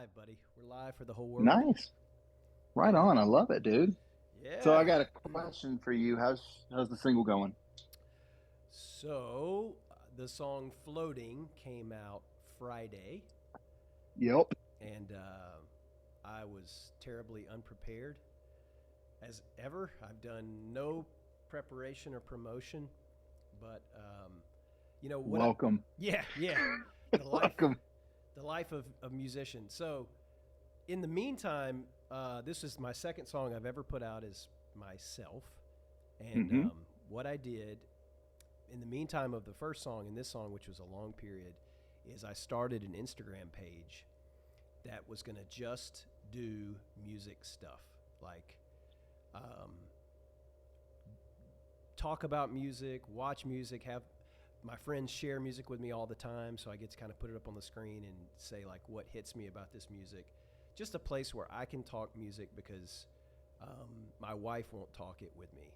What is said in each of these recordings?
live, buddy. We're live for the whole world. Nice. Right Yeah. on. I love it, dude. So I Yeah. got a question for you. How's the single going? The song Floating came out Friday, Yep. and I was terribly unprepared as ever. I've done no preparation or promotion, but you know what? Welcome. Yeah. The life, Welcome. the life of musician. So, in the meantime, this is my second song I've ever put out as myself. And Hmm. what I did in the meantime of the first song and this song, which was a long period, is I started an Instagram page that was going to just do music stuff. Like, um, talk about music, watch music, have my friends share music with me all the time. So I get to kind of put it up on the screen and say, like, what hits me about this music. Just a place where I can talk music because my wife won't talk it with me.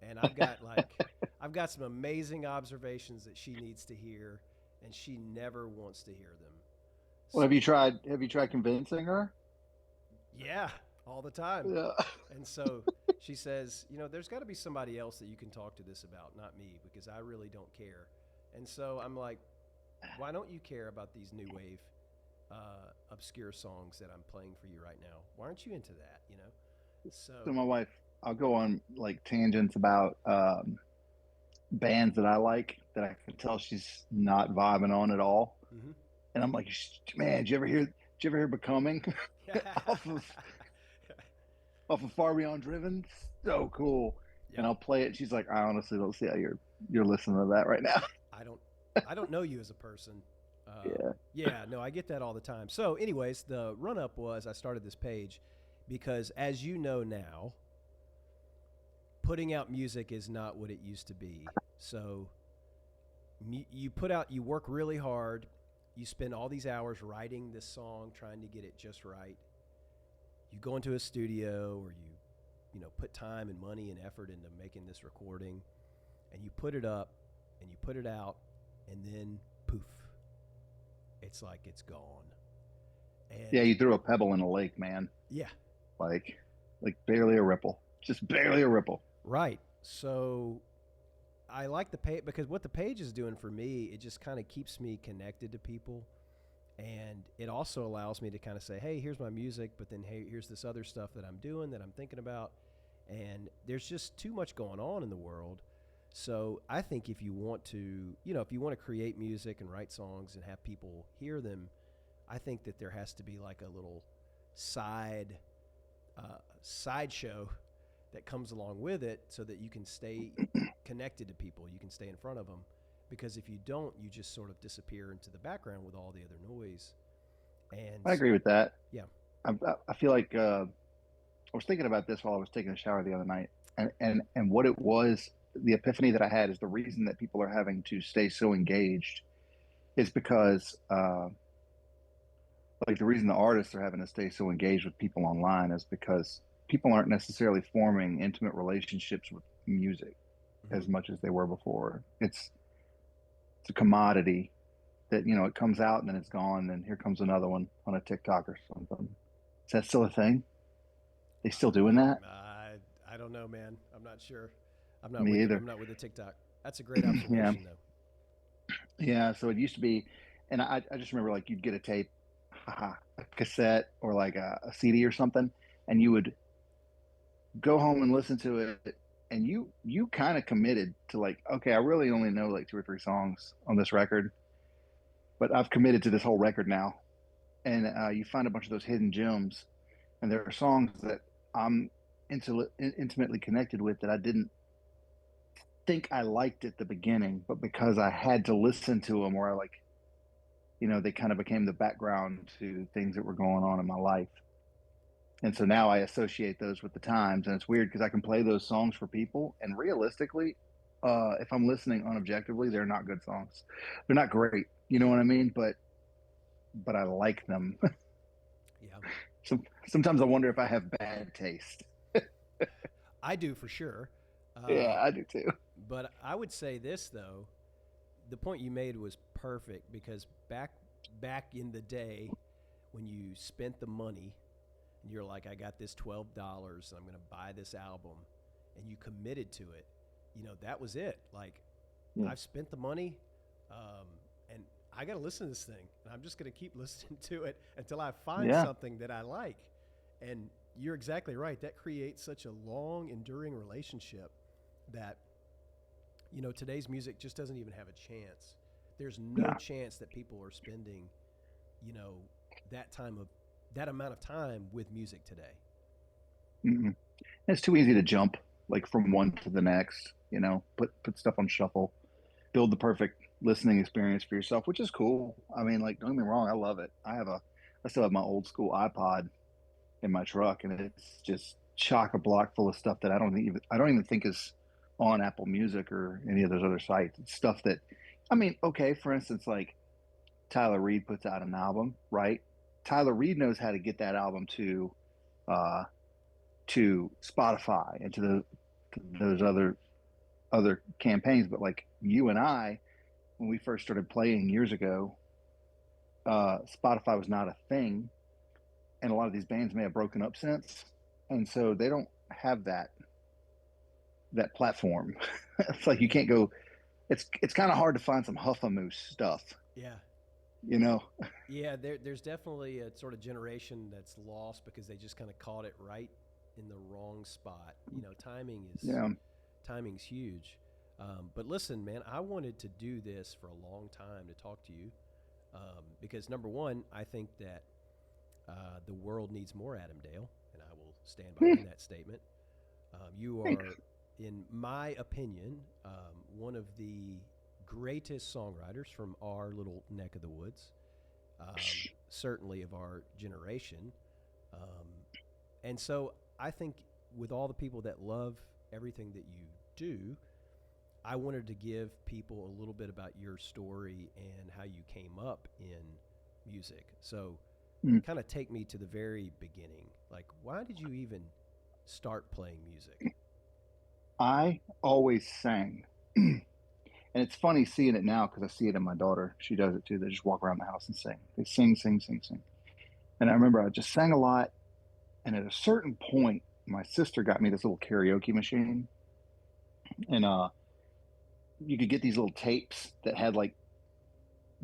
And I've got some amazing observations that she needs to hear, and she never wants to hear them. Well, So have you tried convincing her? yeah, all the time. Yeah. And so she says, there's got to be somebody else that you can talk to this about, not me, because I really don't care. And so I'm like, why don't you care about these new wave, obscure songs that I'm playing for you right now? Why aren't you into that? So So, my wife, I'll go on like tangents about bands that I like that I can tell she's not vibing on at all. mm-hmm. And I'm like, man, did you ever hear Becoming off of off of Far Beyond Driven? So cool. And Yep. I'll play it. She's like, I honestly don't see how you're listening to that right now. I don't I don't know you as a person. Yeah. Yeah, no, I get that all the time. So, anyways, the run up was I started this page because, as you know now, putting out music is not what it used to be. So, you work really hard, you spend all these hours writing this song, trying to get it just right. You go into a studio or put time and money and effort into making this recording, and you put it up and you put it out, and then poof, it's like it's gone. Yeah, And you threw a pebble in a lake, man. yeah, Like like barely a ripple. Just barely a ripple. right. So I like the page because what the page is doing for me, it just kind of keeps me connected to people. And it also allows me to kind of say, hey, here's my music, but then, hey, here's this other stuff that I'm doing that I'm thinking about. And there's just too much going on in the world. So I think if you want to, if you want to create music and write songs and have people hear them, I think that there has to be like a little side sideshow that comes along with it so that you can stay connected to people. You can stay in front of them. Because if you don't, you just sort of disappear into the background with all the other noise. And I agree with that. yeah, I feel like I was thinking about this while I was taking a shower the other night, and what it was, the epiphany that I had is the reason that people are having to stay so engaged is because like the reason the artists are having to stay so engaged with people online is because people aren't necessarily forming intimate relationships with music mm-hmm. as much as they were before. It's a commodity that it comes out and then it's gone, and here comes another one on a TikTok or something. Is that still a thing? They still doing that? I don't know, man. I'm not sure. Me I'm either. not with the TikTok. That's a great Yeah, observation, though. yeah. So it used to be, and I just remember like you'd get a tape, a cassette, or like a CD or something, and you would go home and listen to it, and you kind of committed to like, okay, I really only know like two or three songs on this record, but I've committed to this whole record now, and you find a bunch of those hidden gems, and there are songs that I'm intimately connected with that I didn't think I liked at the beginning, but because I had to listen to them, where I like, they kind of became the background to things that were going on in my life. And so now I associate those with the times, and it's weird because I can play those songs for people, and realistically, if I'm listening unobjectively, they're not good songs. They're not great, you know what I mean? But I like them. Yeah, Sometimes I wonder if I have bad taste. I do for sure. Yeah, Uh, I do too. but I would say this though: the point you made was perfect because back in the day when you spent the money and you're like, I got this $12 and I'm going to buy this album, and you committed to it, that was it. Like, Yeah. I've spent the money, um, and I got to listen to this thing, and I'm just going to keep listening to it until I find Yeah. something that I like. And you're exactly right. That creates such a long, enduring relationship that, today's music just doesn't even have a chance. There's no No. chance that people are spending, you know, that time of that amount of time with music today. Mm-mm. It's too easy to jump like from one to the next. Put stuff on shuffle, build the perfect listening experience for yourself, which is cool. I mean, like, don't get me wrong, I love it. I still have my old school iPod in my truck, and it's just chock a block full of stuff that I don't even think is on Apple Music or any of those other sites. It's stuff that, I mean, okay, for instance, like Tyler Reed puts out an album, right? Tyler Reed knows how to get that album uh, to Spotify and to those other campaigns. But like you and I, when we first started playing years ago, Spotify was not a thing, and a lot of these bands may have broken up since, and so they don't have that platform. It's like you Yeah. can't go. It's kind of hard to find some Huffamoose stuff, Yeah. you know. Yeah, there's definitely a sort of generation that's lost because they just kind of caught it right in the wrong spot. Yeah. Timing's huge. But listen, man, I wanted to do this for a long time to talk to you, because number one, I think that the world needs more Adam Dale, and I will stand behind that statement. You Thanks. are, in my opinion, one of the greatest songwriters from our little neck of the woods, certainly of our generation. Um, and so I think with all the people that love everything that you do, I wanted to give people a little bit about your story and how you came up in music. So, Mm. kind of take me to the very beginning. Like, why did you even start playing music? I always sang. And it's funny seeing it now because I see it in my daughter. She does it too. They just walk around the house and sing. They sing, sing, sing, sing. And I remember I just sang a lot. And at a certain point, my sister got me this little karaoke machine. And you could get these little tapes that had like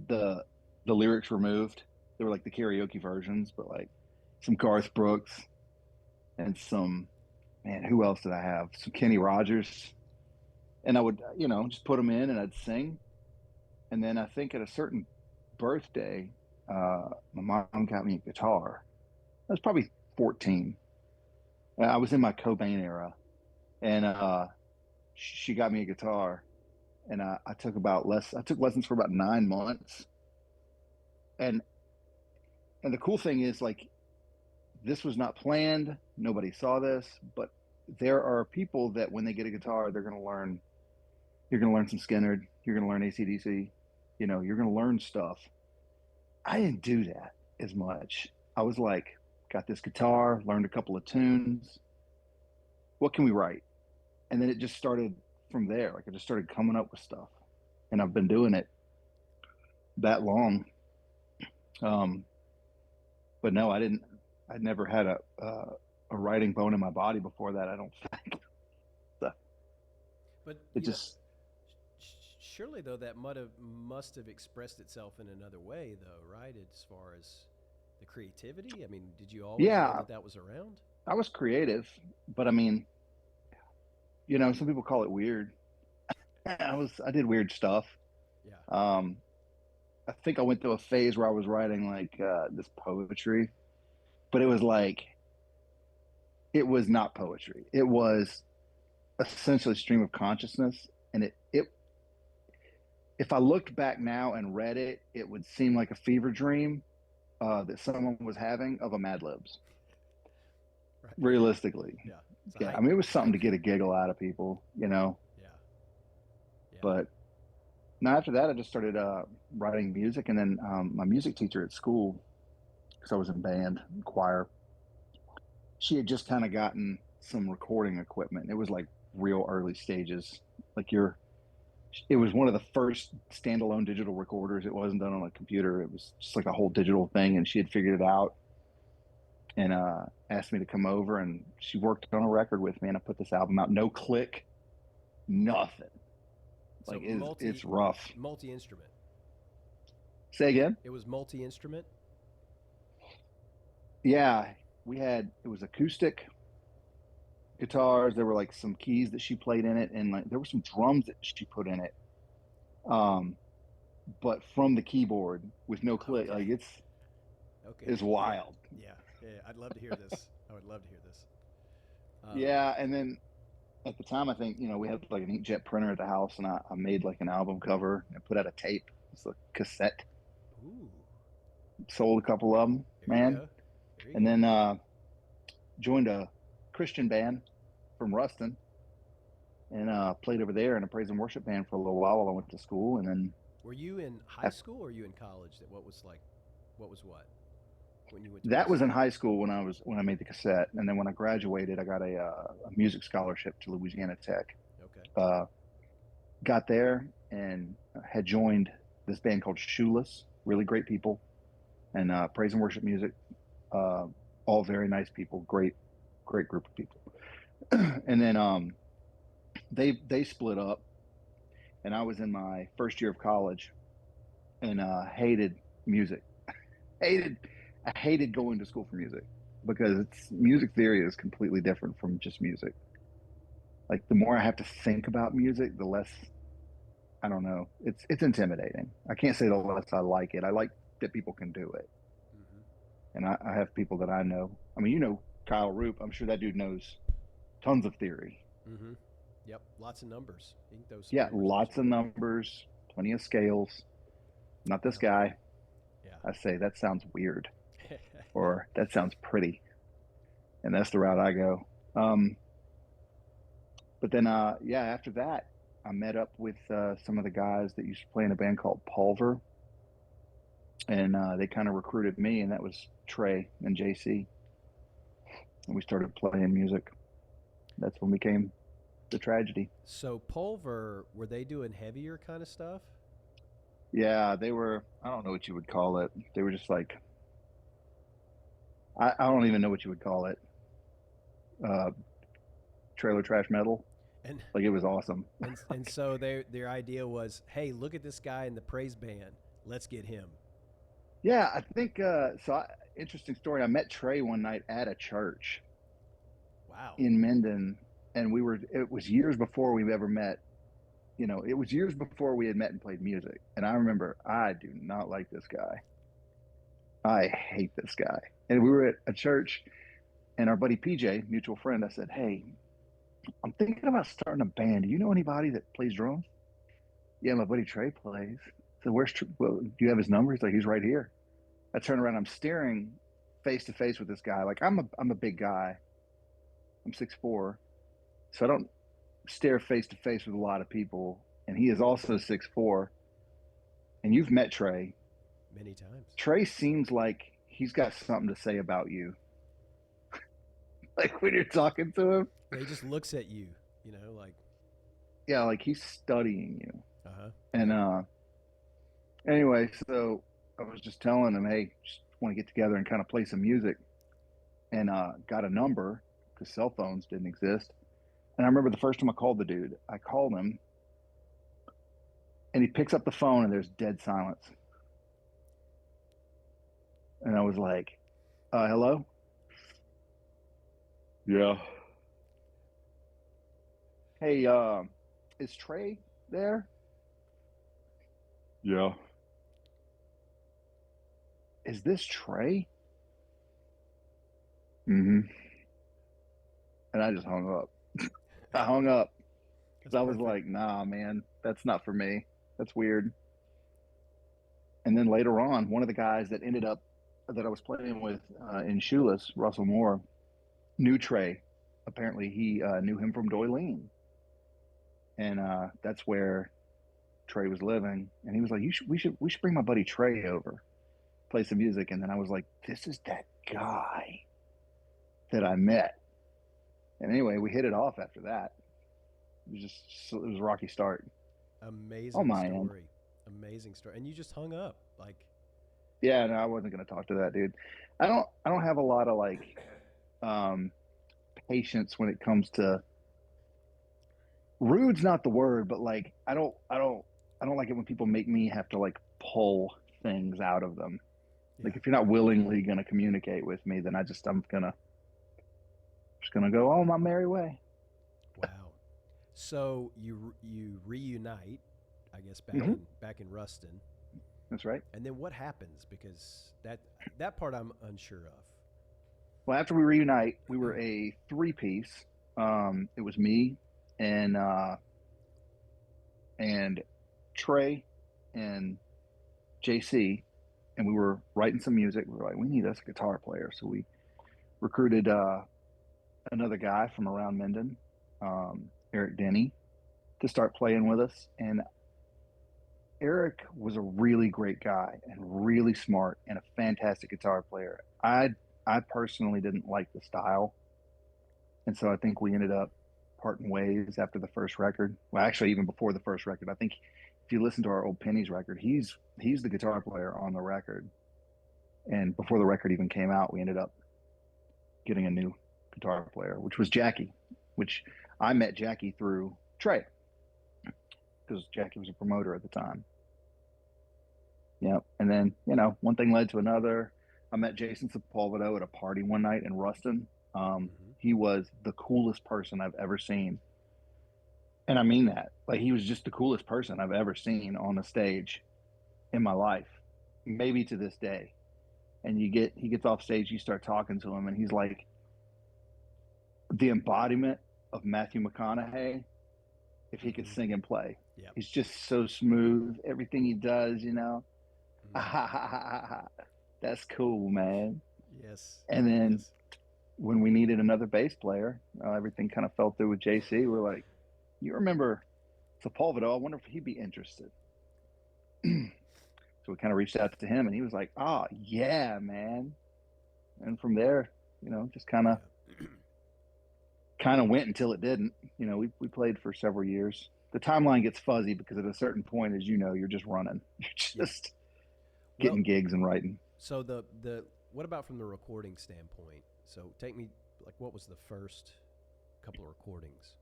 the the lyrics removed. They were like the karaoke versions, but like some Garth Brooks and some, man, who else did I have? Some Kenny Rogers. And I would, just put them in and I'd sing. And then I think at a certain birthday, my mom got me a guitar. I was probably 14. I was in my Cobain era, and she got me a guitar, and I took lessons for about 9 months, and the cool thing is like this was not planned. Nobody saw this, but there are people that when they get a guitar, they're going to learn. You're going to learn some Skinner. You're going to learn AC/DC. You're going to learn stuff. I didn't do that as much. I was like, got this guitar, learned a couple of tunes. What can we write? And then it just started from there. Like I just started coming up with stuff, and I've been doing it that long. Um, but no, I didn't. I never had a writing bone in my body before that. I don't think. So But it just, surely though that must have expressed itself in another way, though, right? As far as the creativity, I mean, did you always know yeah, that was around? I was creative, but I mean, some people call it weird. I did weird stuff. Yeah. Um, I think I went through a phase where I was writing like this poetry, but it was not poetry. It was essentially stream of consciousness, and it if I looked back now and read it, it would seem like a fever dream that someone was having of a Mad Libs. Right. Realistically, Yeah. It's a yeah. I mean, it was something to get haiku. a giggle out of people. Yeah. Yeah. But now after that, I just started writing music, and then my music teacher at school, because I was in band and choir, she had just kind of gotten some recording equipment. It was like real early stages. Like It was one of the first standalone digital recorders. It wasn't done on a computer. It was just like a whole digital thing, and she had figured it out and asked me to come over. And she worked on a record with me, and I put this album out. No click, nothing. So It's rough. multi instrument. Say again? It was multi instrument. Yeah, it was acoustic guitars. There were like some keys that she played in it, and like there were some drums that she put in it. Um, but from the keyboard with no click, Okay. like Okay. it's wild. Yeah. Yeah. I'd love to hear this. I would love to hear this. Yeah, and then at the time, I think we had like an inkjet printer at the house, and I made like an album cover and put out a tape. It's a cassette. Ooh. Sold a couple of them, There you man, go. There you and go. then joined a Christian band from Ruston and played over there in a praise and worship band for a little while I went to school, and then Were you in high school or were you in college? That what was like? What was what when you went to that was in Ruston? high school when I made the cassette, and then when I graduated, I got a music scholarship to Louisiana Tech. Okay. Uh, got there and had joined this band called Shoeless. Really great people, and praise and worship music. Uh, all very nice people. Great group of people. And then they split up, and I was in my first year of college, and hated music. hated I hated going to school for music because it's music theory is completely different from just music. Like the more I have to think about music, the less I don't know. It's intimidating. I can't say the less I like it. I like that people can do it, Mm-hmm. and I have people that I know. I mean, Kyle Roop. I'm sure that dude knows tons of theory. Mm-hmm. Yep. Lots of numbers. You can throw some Yeah, numbers at lots you. of numbers, plenty of scales. Not this Well, guy. yeah. I say that sounds weird or that sounds pretty, and that's the route I go. Um, but then, yeah, after that, I met up with some of the guys that used to play in a band called Pulver, and they kind of recruited me, and that was Trey and JC, and we started playing music. That's when we came the tragedy. So Pulver, were they doing heavier kind of stuff? Yeah, they were. I don't know what you would call it. They were just like I don't even know what you would call it. Uh, Trailer trash metal. And Like it was awesome. and so their idea was, hey, look at this guy in the praise band. Let's get him. Yeah, I think interesting story. I met Trey one night at a church Wow. in Mendon, and it was years before we ever met. It was years before we had met and played music. And I remember I do not like this guy. I hate this guy. And we were at a church, and our buddy PJ, mutual friend, I said, "Hey, I'm thinking about starting a band. Do you know anybody that plays drums?" "Yeah, my buddy Trey plays." So where's Trey? Well, do you have his number? He's like, "He's right here." I turn around, I'm staring face to face with this guy. Like I'm a big guy. I'm 6'4", so I don't stare face to face with a lot of people. And he is also 6'4". And you've met Trey. Many times. Trey seems like he's got something to say about you. Like when you're talking to him, Yeah, he just looks at you, like, yeah, like he's studying you. uh huh. And Yep. anyway, so I was just telling him, hey, just want to get together and kind of play some music, and got a number because cell phones didn't exist. And I remember the first time I called the dude, I called him, and he picks up the phone, and there's dead silence. And I was like, hello? Yeah. Hey, is Trey there? Yeah. Is this Trey? Mm-hmm. And I just hung up. I hung up That's because I was perfect. like, nah, man, that's not for me. That's weird. And then later on, one of the guys that I was playing with in Shoeless, Russell Moore, knew Trey. Apparently, he knew him from Doyleen, and that's where Trey was living. And he was like, we should bring my buddy Trey over, play some music." And then I was like, this is that guy that I met. And anyway, we hit it off after that. It was a rocky start. on Amazing my end. story. Amazing story. And you just hung up. Like, Yeah, no, I wasn't gonna talk to that dude. I don't have a lot of like um patience when it comes to rude's not the word, but like I don't like it when people make me have to like pull things out of them. yeah. Like if you're not willingly gonna communicate with me, then I'm gonna just gonna go on my merry way. Wow. So you reunite, I guess Hmm. back in Ruston, That's right. and then what happens? Because that part I'm unsure of. Well, after we reunite, we were a three piece. It was me and and Trey and JC, and we were writing some music. We were like, we need us a guitar player, so we recruited another guy from around Minden, Eric Denny, to start playing with us. And Eric was a really great guy and really smart and a fantastic guitar player. I personally didn't like the style, and so I think we ended up parting ways after the first record. Well, actually, even before the first record, I think if you listen to our old Pennies record, he's the guitar player on the record. And before the record even came out, we ended up getting a new guitar player, which was Jackie, which I met Jackie through Trey because Jackie was a promoter at the time. Yeah. And then, one thing led to another. I met Jason Sepulveda at a party one night in Ruston. Mm-hmm. He was the coolest person I've ever seen. And I mean that. Like, he was just the coolest person I've ever seen on a stage in my life, maybe to this day. And he gets off stage, you start talking to him, and he's like the embodiment of Matthew McConaughey if he could Mm-hmm. sing and play. Yep. He's just so smooth. Everything he does. Mm-hmm. That's cool, man. Yes. And then Yes. when we needed another bass player, everything kind of fell through with JC. We're like, you remember Sepulveda? I wonder if he'd be interested. So we kind of reached out to him, and he was like, "Oh yeah, man." And from there, just Yeah. kind of went until it didn't. We played for several years. The timeline gets fuzzy because at a certain point, as you know, you're just running. You're Yeah. just Well, getting gigs and writing. so the what about from the recording standpoint? So take me like what was the first couple of recordings?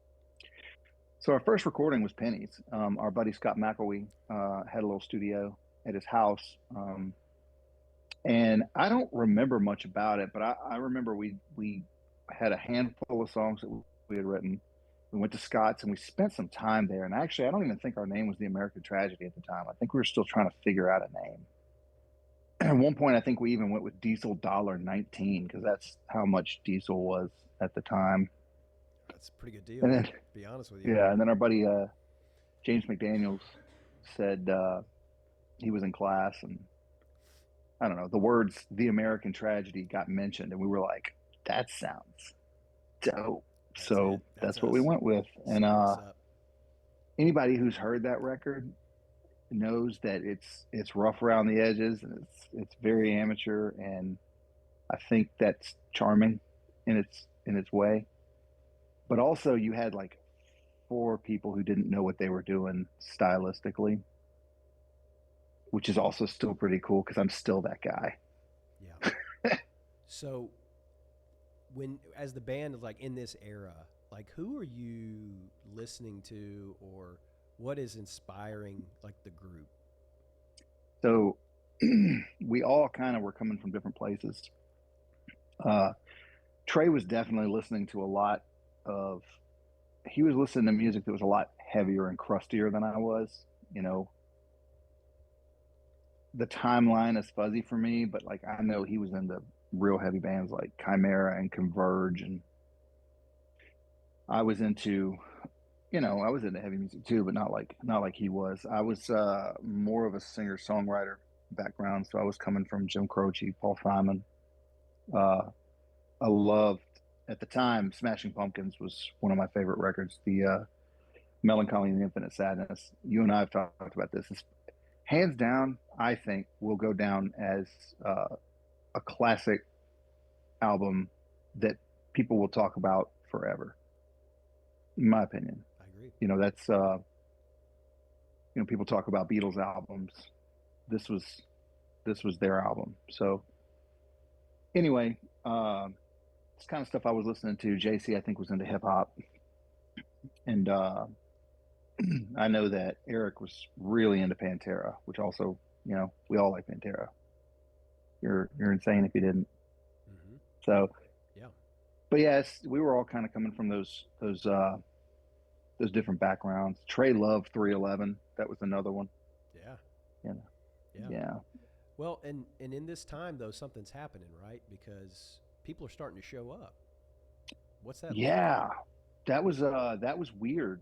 So our first recording was Pennies. Our buddy Scott McElwee had a little studio at his house, and I don't remember much about it, but I remember we had a handful of songs that we had written. We went to Scott's and we spent some time there. And actually, I don't even think our name was the American Tragedy at the time. I think we were still trying to figure out a name. And at one point, I think we even went with Diesel Dollar 19 because that's how much diesel was at the time. That's a pretty good deal. And then, To be honest with you. yeah, and then our buddy James McDaniels said he was in class and I don't know, the words the American Tragedy got mentioned. And we were like, that sounds dope. That's it. So That's that's what we us. went with. And Sign us up. anybody who's heard that record knows that it's rough around the edges and it's very amateur, and I think that's charming in its way. But also you had like four people who didn't know what they were doing stylistically, which is also still pretty cool because I'm still that guy. Yeah. So when as the band is like in this era, like who are you listening to or what is inspiring like the group? So we all kind of were coming from different places. Uh, Trey was definitely listening to a lot of he was listening to music that was a lot heavier and crustier than I was. You know, the timeline is fuzzy for me, but like I know he was into real heavy bands like Chimera and Converge, and I was into, I was into heavy music too, but not like he was. I was more of a singer-songwriter background, so I was coming from Jim Croce, Paul Simon. Uh, I loved at the time Smashing Pumpkins was one of my favorite records. The Melancholy and the Infinite Sadness. You and I have talked about this. It's, hands down, I think will go down as a classic album that people will talk about forever, in my opinion. I agree. That's People talk about Beatles albums. This was this was their album. So anyway, it's kind of stuff I was listening to. JC, I think, was into hip hop, and I know that Eric was really into Pantera, which also, we all like Pantera. You're insane if you didn't. Hmm. So, Yeah. but yes, we were all kind of coming from those different backgrounds. Trey loved 311. That was another one. Yeah. You know, Yeah. yeah, Well, and in this time though, something's happening, right? Because people are starting to show up. What's that like? yeah. That was weird.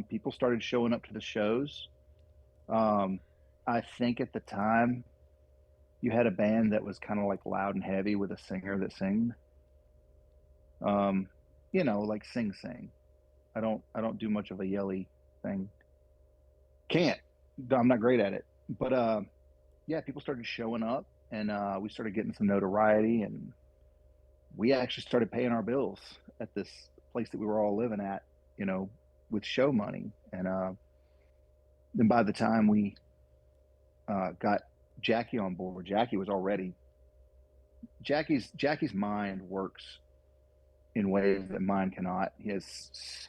People started showing up to the shows. Um, I think at the time you had a band that was kind of like loud and heavy with a singer that sang. Um, like sing. I don't do much of a yelly thing. Can't. I'm not great at it. But yeah, people started showing up, and we started getting some notoriety, and we actually started paying our bills at this place that we were all living at, you know, with show money. And then by the time we got Jackie on board, Jackie was already Jackie's mind works in ways that mine cannot. He has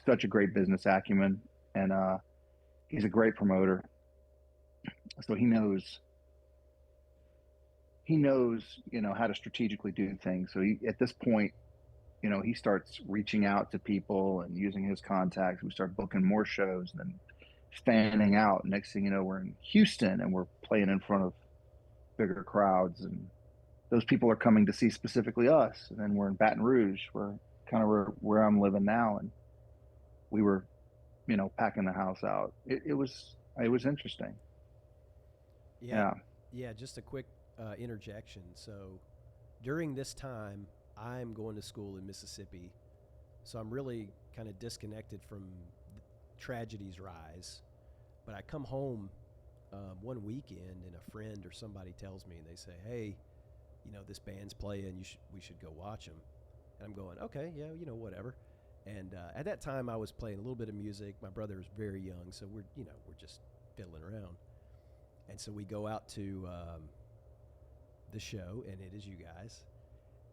such a great business acumen, and he's a great promoter. So he knows how to strategically do things. So at this point, he starts reaching out to people and using his contacts. We start booking more shows and then fanning out. Next thing you know, we're in Houston and we're playing in front of bigger crowds, and those people are coming to see specifically us. And then we're in Baton Rouge, where kind of where I'm living now, and we were, packing the house out. It was interesting. Yeah. Yeah. Yeah, just a quick interjection. So, during this time, I'm going to school in Mississippi. So, I'm really kind of disconnected from tragedy's rise. But I come home one weekend and a friend or somebody tells me and they say, "Hey, this band's playing. We should go watch them." And I'm going, "Okay, yeah, whatever." And at that time, I was playing a little bit of music. My brother was very young, so we're just fiddling around. And so we go out to the show, and it is you guys.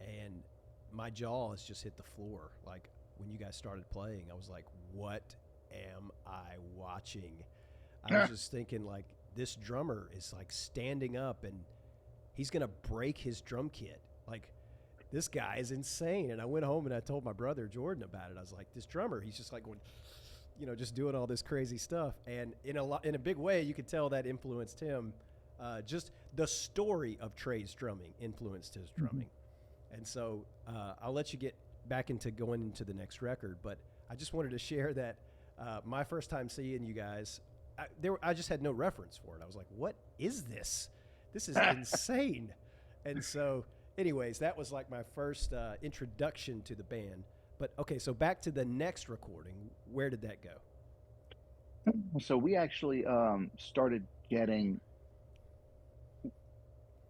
And my jaw has just hit the floor. Like when you guys started playing, I was like, "What am I watching?" I was just thinking, like, this drummer is like standing up, and he's gonna break his drum kit. Like, this guy is insane. And I went home and I told my brother Jordan about it. I was like, this drummer, he's just like going, just doing all this crazy stuff. And in a big way, you could tell that influenced him. Just the story of Trey's drumming influenced his Mhm. drumming. And so I'll let you get back into going into the next record, but I just wanted to share that my first time seeing you guys, I just had no reference for it. I was like, "What is this? This is insane!" And so, anyways, that was like my first introduction to the band. But okay, so back to the next recording. Where did that go? So we actually started getting,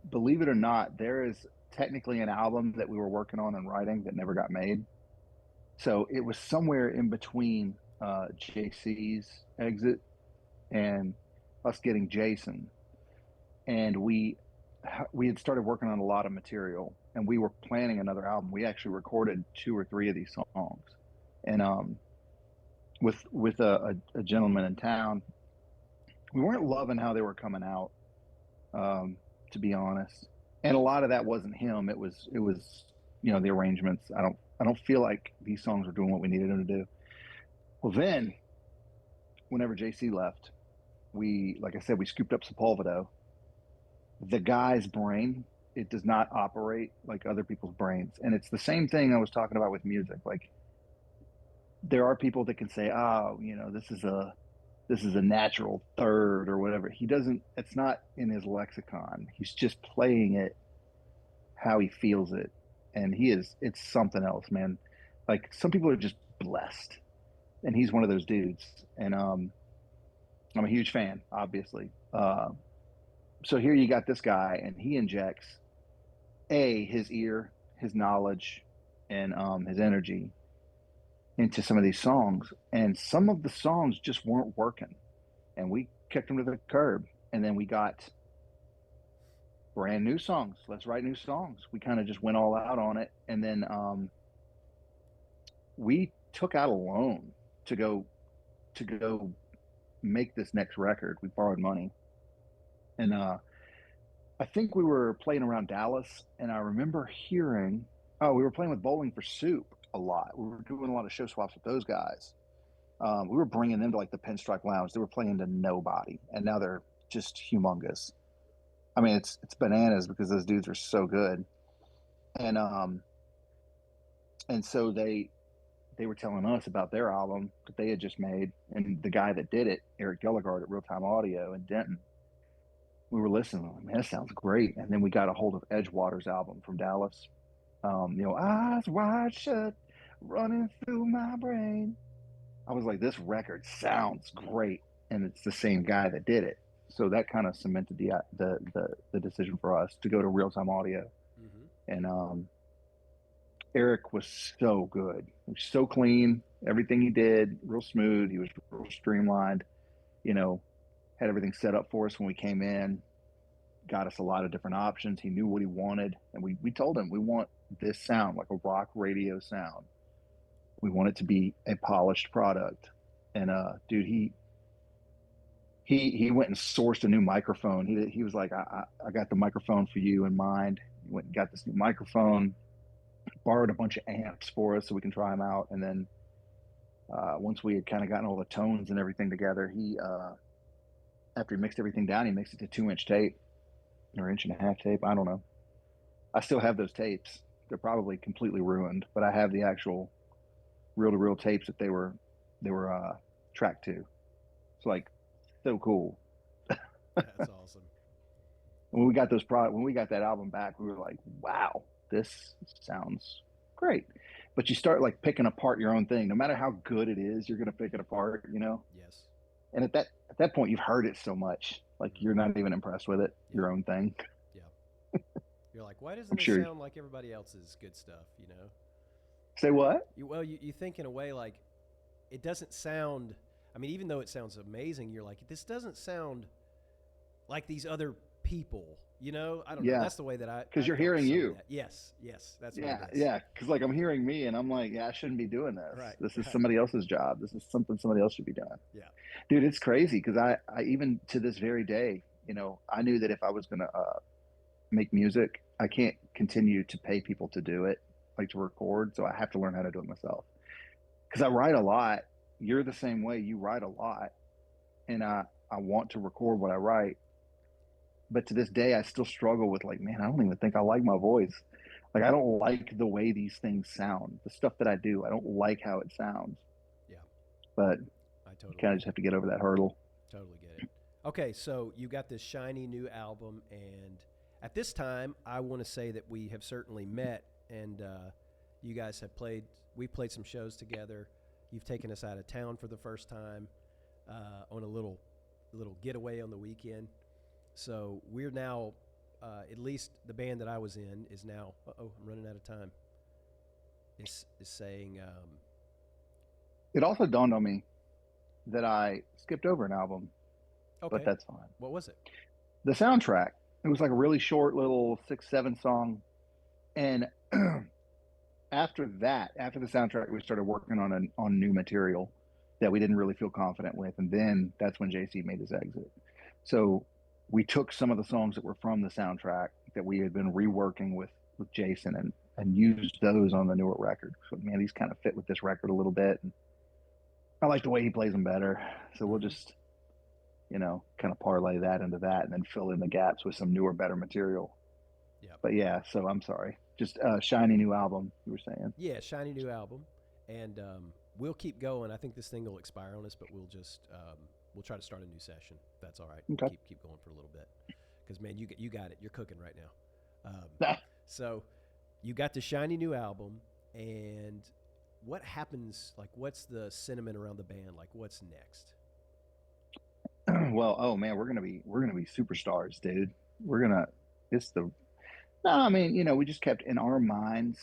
believe it or not, there is technically an album that we were working on and writing that never got made. So it was somewhere in between JC's exit and us getting Jason, and we had started working on a lot of material, and we were planning another album. We actually recorded two or three of these songs, and with a gentleman in town, we weren't loving how they were coming out, um, to be honest. And a lot of that wasn't him. It was the arrangements. I don't feel like these songs were doing what we needed them to do. Well, then whenever JC left, like I said, we scooped up Sepulveda. The guy's brain, it does not operate like other people's brains, and it's the same thing I was talking about with music. Like, there are people that can say, "Oh, this is a natural third or whatever." He doesn't. It's not in his lexicon. He's just playing it how he feels it, and it's something else, man. Like, some people are just blessed, and he's one of those dudes. And I'm a huge fan, obviously. So here you got this guy, and he injects his ear, his knowledge, and his energy into some of these songs, and some of the songs just weren't working, and we kicked them to the curb. And then we got brand new songs. Let's write new songs. We kind of just went all out on it. And then we took out a loan to go make this next record. We borrowed money. And I think we were playing around Dallas, and I remember hearing, oh, we were playing with Bowling for Soup a lot. We were doing a lot of show swaps with those guys. We were bringing them to like the Pinstripe Lounge. They were playing to nobody, and now they're just humongous. I mean, it's bananas because those dudes are so good. And and so they were telling us about their album that they had just made, and the guy that did it, Eric Delegard at Real Time Audio in Denton. We were listening. Like, man, that sounds great. And then we got a hold of Edgewater's album from Dallas. Eyes wide shut, running through my brain. I was like, this record sounds great, and it's the same guy that did it. So that kind of cemented the decision for us to go to Real Time Audio. Mm-hmm. And Eric was so good. He was so clean. Everything he did, real smooth. He was real streamlined. You know, had everything set up for us when we came in. Got us a lot of different options. He knew what he wanted, and we told him we want this sound, like a rock radio sound. We want it to be a polished product. And dude, he went and sourced a new microphone. He was like, I got the microphone for you in mind. He went and got this new microphone, borrowed a bunch of amps for us so we can try them out. And then once we had kind of gotten all the tones and everything together, he after he mixed everything down, he mixed it to 2-inch tape or 1.5-inch tape. I don't know. I still have those tapes. They're probably completely ruined, but I have the actual reel-to-reel tapes that they were tracked to. It's like so cool. That's awesome. When we got that album back, we were like, wow, this sounds great. But you start like picking apart your own thing. No matter how good it is, you're gonna pick it apart, you know? Yes. And at that point you've heard it so much, like you're not even impressed with it, your own thing. Yeah. You're like, why doesn't I'm this sure. sound like everybody else's good stuff, you know? Say what? You think in a way like it doesn't sound, I mean, even though it sounds amazing, you're like, this doesn't sound like these other people, you know? I don't know. That's the way that because you're hearing you. Yes, that's what Yeah, it is. yeah. Because like I'm hearing me, and I'm like, yeah, I shouldn't be doing this. Right. This is somebody else's job. This is something somebody else should be doing. Yeah. Dude, it's crazy because I even to this very day, you know, I knew that if I was gonna make music, I can't continue to pay people to do it, like to record. So I have to learn how to do it myself. Because I write a lot. You're the same way. You write a lot, and I want to record what I write. But to this day, I still struggle with like, man, I don't even think I like my voice. Like, I don't like the way these things sound. The stuff that I do, I don't like how it sounds. Yeah. But I totally kind of just have to get over that hurdle. Totally get it. Okay, so you got this shiny new album, and at this time, I want to say that we have certainly met, and you guys have played. We've played some shows together. You've taken us out of town for the first time on a little getaway on the weekend. So we're now, at least the band that I was in is now. I'm running out of time. Is saying. It also dawned on me that I skipped over an album, but that's fine. What was it? The soundtrack. It was like a really short little 6-7 song, and after the soundtrack, we started working on new material that we didn't really feel confident with, and then that's when JC made his exit. So we took some of the songs that were from the soundtrack that we had been reworking with Jason and used those on the newer record. So man, these kind of fit with this record a little bit, and I like the way he plays them better. So we'll just, kind of parlay that into that and then fill in the gaps with some newer, better material. Yeah. But yeah, so I'm sorry. Just a shiny new album, you were saying. Yeah, shiny new album. And we'll keep going. I think this thing will expire on us, but we'll just we'll try to start a new session. If that's all right. Okay. Keep going for a little bit. Because, man, you got it. You're cooking right now. So you got the shiny new album, and what happens, like, what's the sentiment around the band? Like, what's next? Well, oh man, we're gonna be superstars, dude. I mean, we just kept in our minds.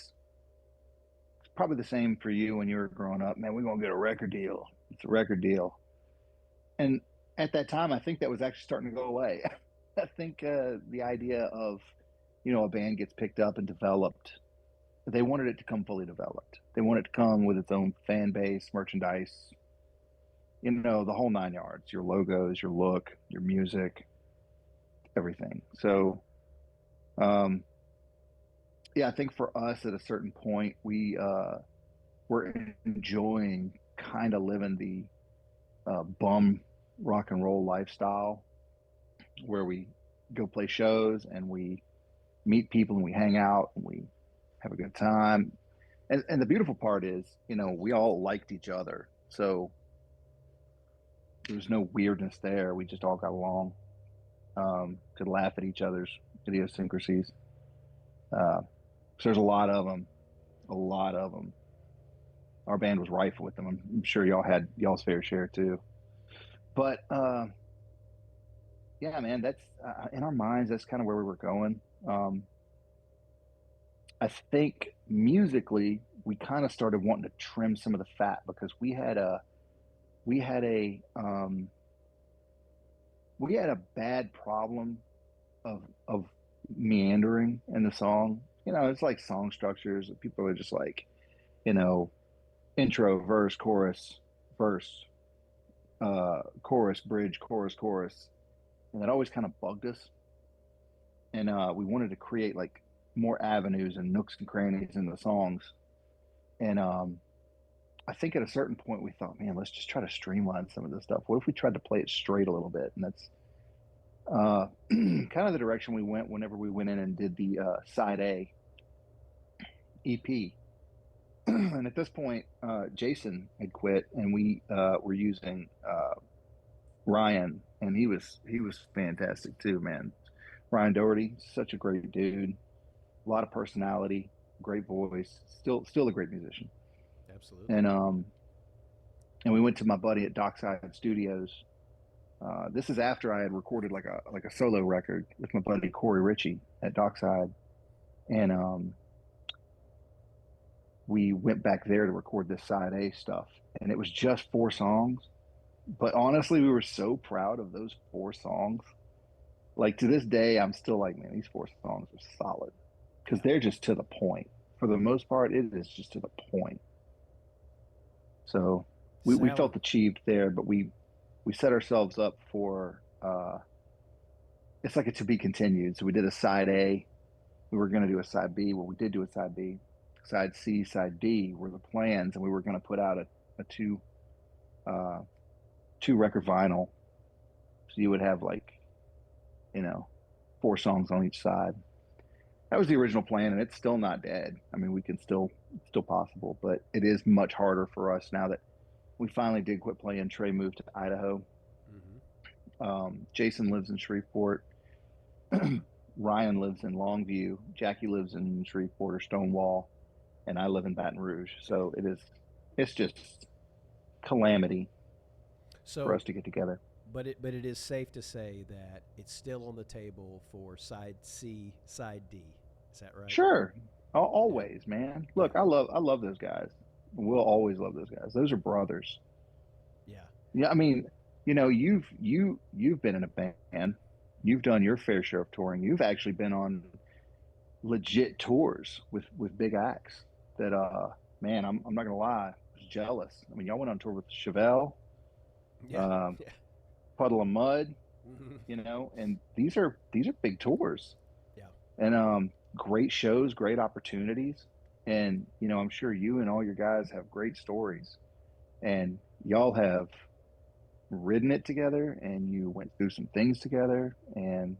It's probably the same for you when you were growing up. Man, we're gonna get a record deal. It's a record deal, and at that time, I think that was actually starting to go away. I think the idea of, a band gets picked up and developed, they wanted it to come fully developed. They wanted it to come with its own fan base, merchandise, the whole nine yards, your logos, your look, your music, everything. So, um, yeah, I think for us at a certain point, we were enjoying kind of living the bum rock and roll lifestyle where we go play shows and we meet people and we hang out and we have a good time. And the beautiful part is, we all liked each other. So there was no weirdness there. We just all got along, could laugh at each other's idiosyncrasies. So there's a lot of them, a lot of them. Our band was rife with them. I'm sure y'all had y'all's fair share too. But yeah, man, that's in our minds. That's kind of where we were going. I think musically, we kind of started wanting to trim some of the fat because we had a um, we had a bad problem of meandering in the song. It's like song structures. People are just like, you know, intro, verse, chorus, verse, chorus, bridge, chorus, chorus, and that always kind of bugged us. And we wanted to create like more avenues and nooks and crannies in the songs. And I think at a certain point we thought, man, let's just try to streamline some of this stuff. What if we tried to play it straight a little bit? And that's kind of the direction we went whenever we went in and did the side A EP. And at this point, Jason had quit, and we were using Ryan, and he was fantastic too, man. Ryan Doherty, such a great dude, a lot of personality, great voice, still a great musician. Absolutely. And we went to my buddy at Dockside Studios. This is after I had recorded like a solo record with my buddy Corey Ritchie at Dockside, and we went back there to record this side A stuff, and it was just four songs. But honestly, we were so proud of those four songs. Like to this day, I'm still like, man, these four songs are solid because Yeah. they're just to the point. For the most part, it is just to the point. So we Sound felt achieved there, but we set ourselves up for it's like a to be continued. So we did a side A. We were going to do a side B. Well, we did do a side B. Side C, side D were the plans, and we were going to put out a uh, two record vinyl. So you would have like you know four songs on each side. That was the original plan, and it's still not dead. I mean, we can still it's still possible, but it is much harder for us now that we finally did quit playing. Trey moved to Idaho. hmm Jason lives in Shreveport. Ryan lives in Longview. Jackie lives in Shreveport or Stonewall, and I live in Baton Rouge. So it's just calamity for So, us to get together. but it is safe to say that it's still on the table for side C, side D. Is that right? Sure, Yeah. always, man. Yeah. Look, I love those guys. We'll always love those guys. Those are brothers. Yeah. Yeah, I mean, you've been in a band. You've done your fair share of touring. You've actually been on legit tours with big acts that man, I'm not gonna lie, I was jealous. I mean, y'all went on tour with Chevelle, Yeah. um, Yeah. Puddle of Mud, hmm and these are big tours Yeah. and great shows, great opportunities. And I'm sure you and all your guys have great stories, and y'all have ridden it together, and you went through some things together. And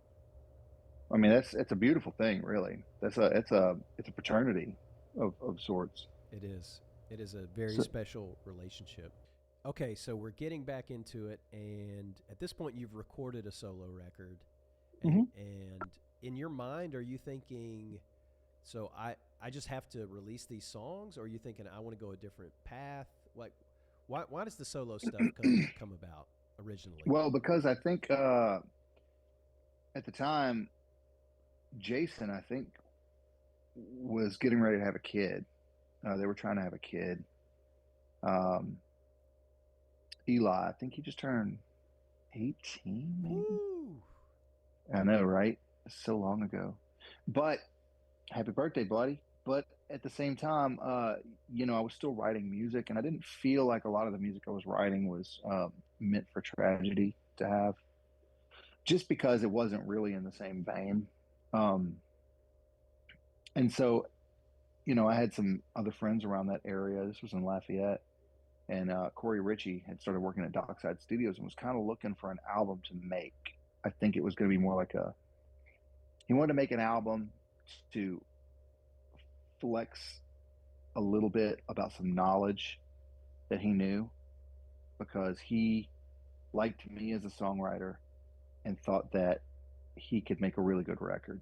I mean, that's a beautiful thing, really. It's a fraternity of sorts. It is. It is a very So, special relationship. Okay, so we're getting back into it, and at this point, you've recorded a solo record, and mhm. and in your mind, are you thinking, so I just have to release these songs, or are you thinking I want to go a different path? Like, why does the solo stuff come about originally? Well, because I think at the time, Jason, I think, was getting ready to have a kid. They were trying to have a kid. Um, Eli, I think 18 maybe. Woo! I know, right? So long ago. But happy birthday, buddy. But at the same time, I was still writing music, and I didn't feel like a lot of the music I was writing was meant for tragedy to have, just because it wasn't really in the same vein. Um, and so, I had some other friends around that area. This was in Lafayette, and Corey Ritchie had started working at Dockside Studios and was kind of looking for an album to make. I think it was going to be more like he wanted to make an album to flex a little bit about some knowledge that he knew, because he liked me as a songwriter and thought that he could make a really good record.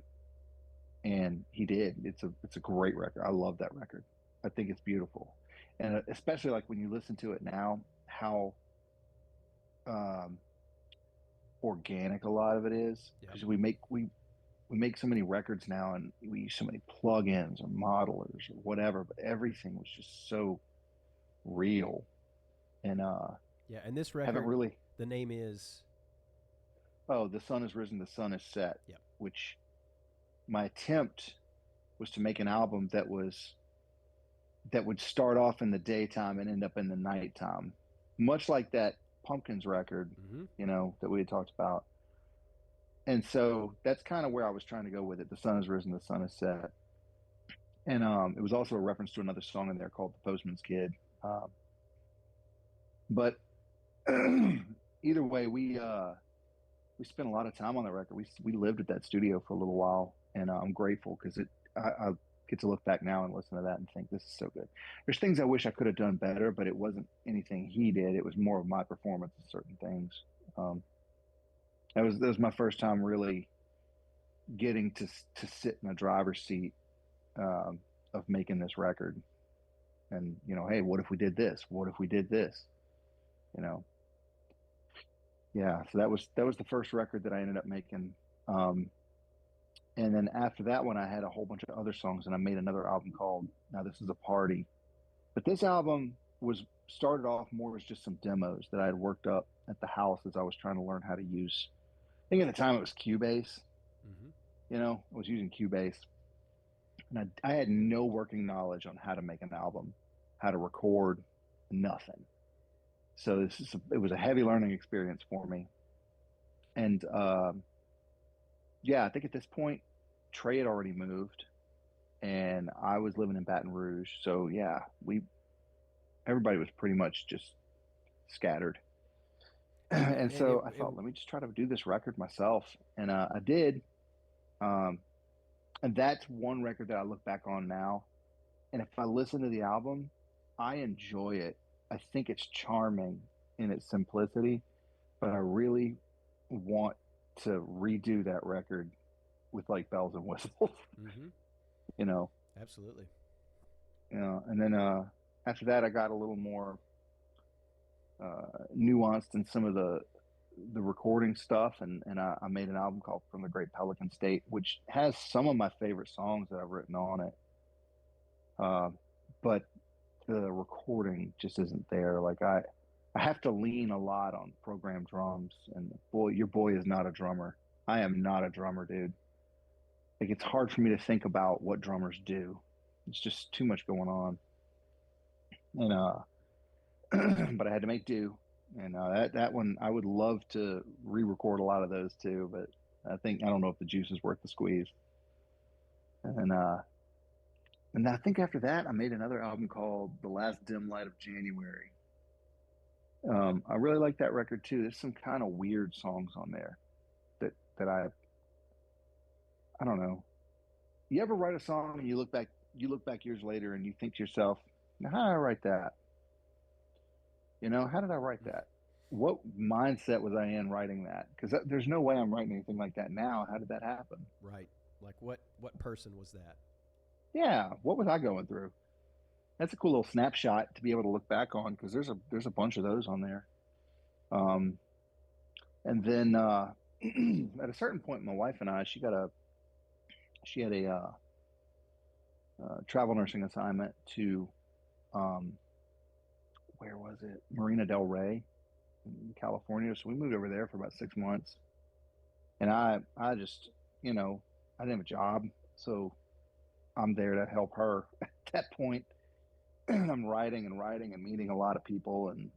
And he did. It's a great record. I love that record. I think it's beautiful. And especially like when you listen to it now, how um, organic a lot of it is, Yep. because we make so many records now, and we use so many plugins or modelers or whatever, but everything was just so real. And Yeah, and this haven't record, really. the name is. Oh, the sun has risen, the sun has set. Yep. Which my attempt was to make an album that would start off in the daytime and end up in the nighttime, much like that Pumpkins record, Mm-hmm. that we had talked about. And so that's kind of where I was trying to go with it. The sun has risen, the sun has set. And it was also a reference to another song in there called The Postman's Kid. But either way, we spent a lot of time on that record. We lived at that studio for a little while, and I'm grateful because I get to look back now and listen to that and think this is so good. There's things I wish I could have done better, but it wasn't anything he did. It was more of my performance in certain things. Um, that was my first time really getting to sit in the driver's seat, of making this record. And hey, what if we did this? What if we did this? You know, yeah. So that was the first record that I ended up making. Um, And then after that one, I had a whole bunch of other songs, and I made another album called Now This Is a Party. But this album was started off more as just some demos that I had worked up at the house as I was trying to learn how to use. I think at the time it was Cubase. Mm-hmm. I was using Cubase, and I had no working knowledge on how to make an album, how to record, nothing. So it was a heavy learning experience for me. And yeah, I think at this point, Trey had already moved, and I was living in Baton Rouge. So yeah, we everybody was pretty much just scattered. And And it, so I it thought, let me just try to do this record myself, and I did. Um, and that's one record that I look back on now, and if I listen to the album, I enjoy it. I think it's charming in its simplicity, but I really want to redo that record with like bells and whistles, mm-hmm. you know. Absolutely. And then after that, I got a little more nuanced in some of the recording stuff, and I made an album called From the Great Pelican State, which has some of my favorite songs that I've written on it. Uh, but the recording just isn't there. Like I have to lean a lot on programmed drums, and boy, your boy is not a drummer. I am not a drummer, dude. Like it's hard for me to think about what drummers do. It's just too much going on. And but I had to make do. And that one, I would love to re-record a lot of those too, but I don't know if the juice is worth the squeeze. And and I think after that, I made another album called The Last Dim Light of January. I really like that record too. There's some kind of weird songs on there that I don't know. You ever write a song and you look back years later and you think to yourself, now, how did I write that? How did I write that? What mindset was I in writing that? Because there's no way I'm writing anything like that now. How did that happen? Right. Like what person was that? Yeah, what was I going through? That's a cool little snapshot to be able to look back on, because there's a bunch of those on there. Um, and then at a certain point, my wife and I, she had a travel nursing assignment to, um, where was it? Marina Del Rey. in California. So we moved over there for about 6 months. And I just, you know, I didn't have a job. So I'm there to help her at that point. I'm writing and writing and meeting a lot of people and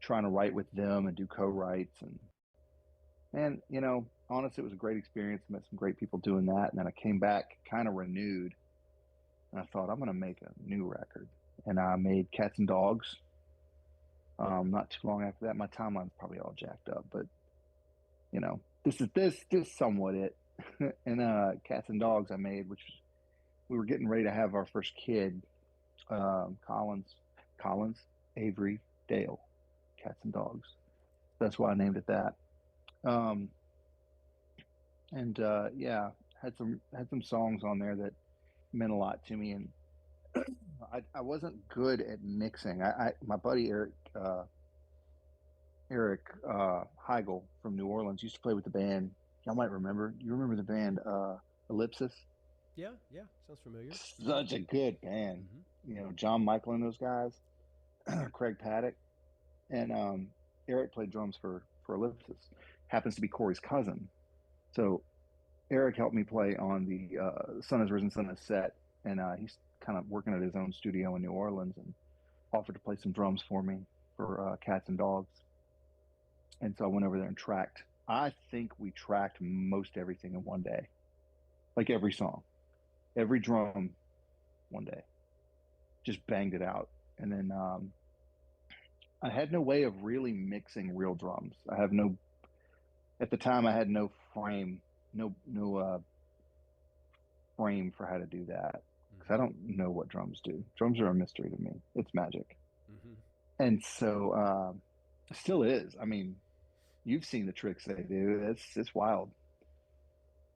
trying to write with them and do co-writes. And, honestly, it was a great experience. Met some great people doing that. And then I came back kind of renewed. And I thought, I'm going to make a new record. And I made Cats and Dogs. Not too long after that, my timeline's probably all jacked up, but this is somewhat it. And Cats and Dogs I made, which we were getting ready to have our first kid, Collins, Avery, Dale, Cats and Dogs. That's why I named it that. Um, and yeah, had some songs on there that meant a lot to me. And I wasn't good at mixing. My buddy Eric Heigl from New Orleans used to play with the band. Y'all might remember. You remember the band Ellipsis? Yeah, yeah, sounds familiar. Hmm. Such a good band. Hmm. John Michael and those guys, Craig Paddock, and Eric played drums for Ellipsis. Happens to be Corey's cousin. So Eric helped me play on the Sun Has Risen, Sun Has Set, and he's kind of working at his own studio in New Orleans and offered to play some drums for me for Cats and Dogs. And so I went over there and tracked. I think we tracked most everything in one day, like every song, every drum one day, just banged it out. And then I had no way of really mixing real drums. At the time, I had no frame, no frame for how to do that because I Hmm. don't know what drums do. Drums are a mystery to me. It's magic. Hmm. And so still is. I mean, you've seen the tricks they do. It's wild.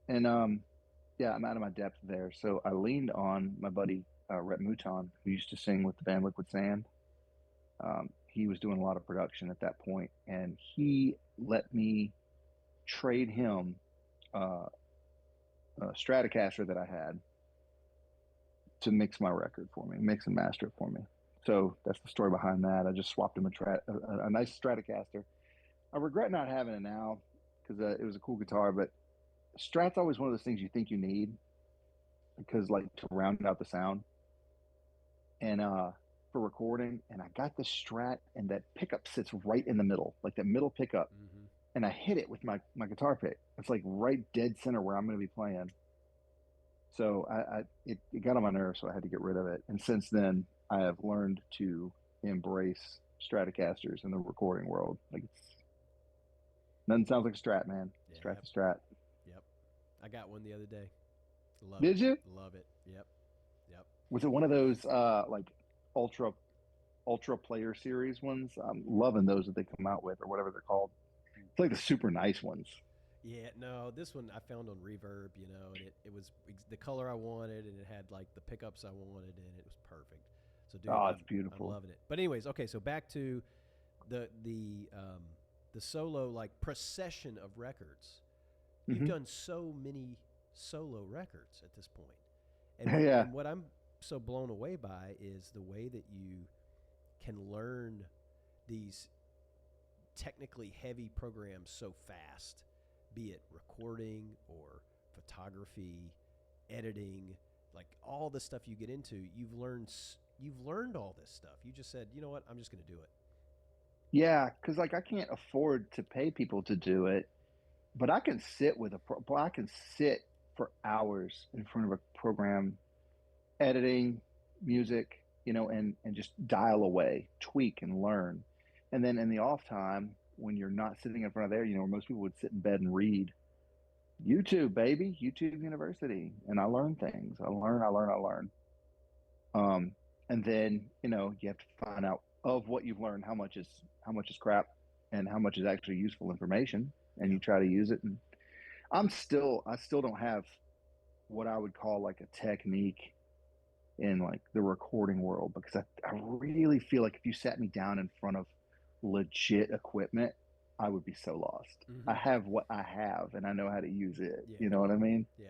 And yeah, I'm out of my depth there. So I leaned on my buddy Rhett Mouton, who used to sing with the band Liquid Sand. He was doing a lot of production at that point, and he let me trade him uh, a Stratocaster that I had to mix my record for me, mix and master it for me. So that's the story behind that. I just swapped him a nice Stratocaster. I regret not having it now because it was a cool guitar, but Strat's always one of those things you think you need because like to round out the sound and for recording. And I got the Strat, and that pickup sits right in the middle, like that middle pickup, Hmm. and I hit it with my guitar pick. It's like right dead center where I'm going to be playing. So it got on my nerves, so I had to get rid of it. And since then, I have learned to embrace Stratocasters in the recording world. Like it's nothing sounds like a Strat, man. Yeah, Strat's yep, a Strat. yep. I got one the other day. Love it. Did you? Love it. Yep. Yep. Was it one of those like ultra ultra player series ones? I'm loving those that they come out with or whatever they're called. It's like the super nice ones. Yeah, no, this one I found on Reverb, and it was the color I wanted, and it had like the pickups I wanted, and it was perfect. So, dude, Oh, it's I'm beautiful. loving it. But anyways, okay, so back to the solo like procession of records. You've Hmm. done so many solo records at this point, Yeah. and what I'm so blown away by is the way that you can learn these technically heavy programs so fast, be it recording or photography, editing, like all the stuff you get into. You've learned all this stuff. You just said, you know what, I'm just going to do it. Yeah, because like I can't afford to pay people to do it, but I can sit with I can sit for hours in front of a program editing music, and just dial away, tweak and learn. And then in the off time, when you're not sitting in front of there, where most people would sit in bed and read, YouTube, baby, YouTube University. And I learn things. I learn. Um, and then, you have to find out of what you've learned, how much is crap and how much is actually useful information. And Yeah. you try to use it. And I still don't have what I would call like a technique in like the recording world because I really feel like if you sat me down in front of legit equipment, I would be so lost. I Mm-hmm. have what I have and I know how to use it. Yeah. You know what I mean? Yeah.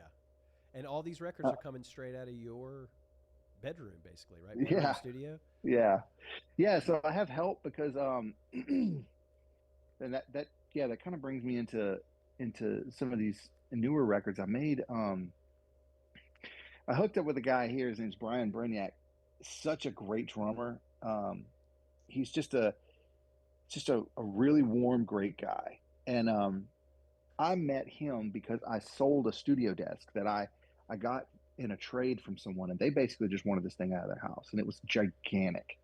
And all these records Uh, are coming straight out of your bedroom, basically, right? Bedroom yeah, studio. yeah, yeah. So I have help because And that yeah, that kind of brings me into some of these newer records I made. I hooked up with a guy here. His name's Brian Brignac. Such a great drummer. He's just a really warm, great guy. And I met him because I sold a studio desk that I got in a trade from someone, and they basically just wanted this thing out of their house, and it was gigantic.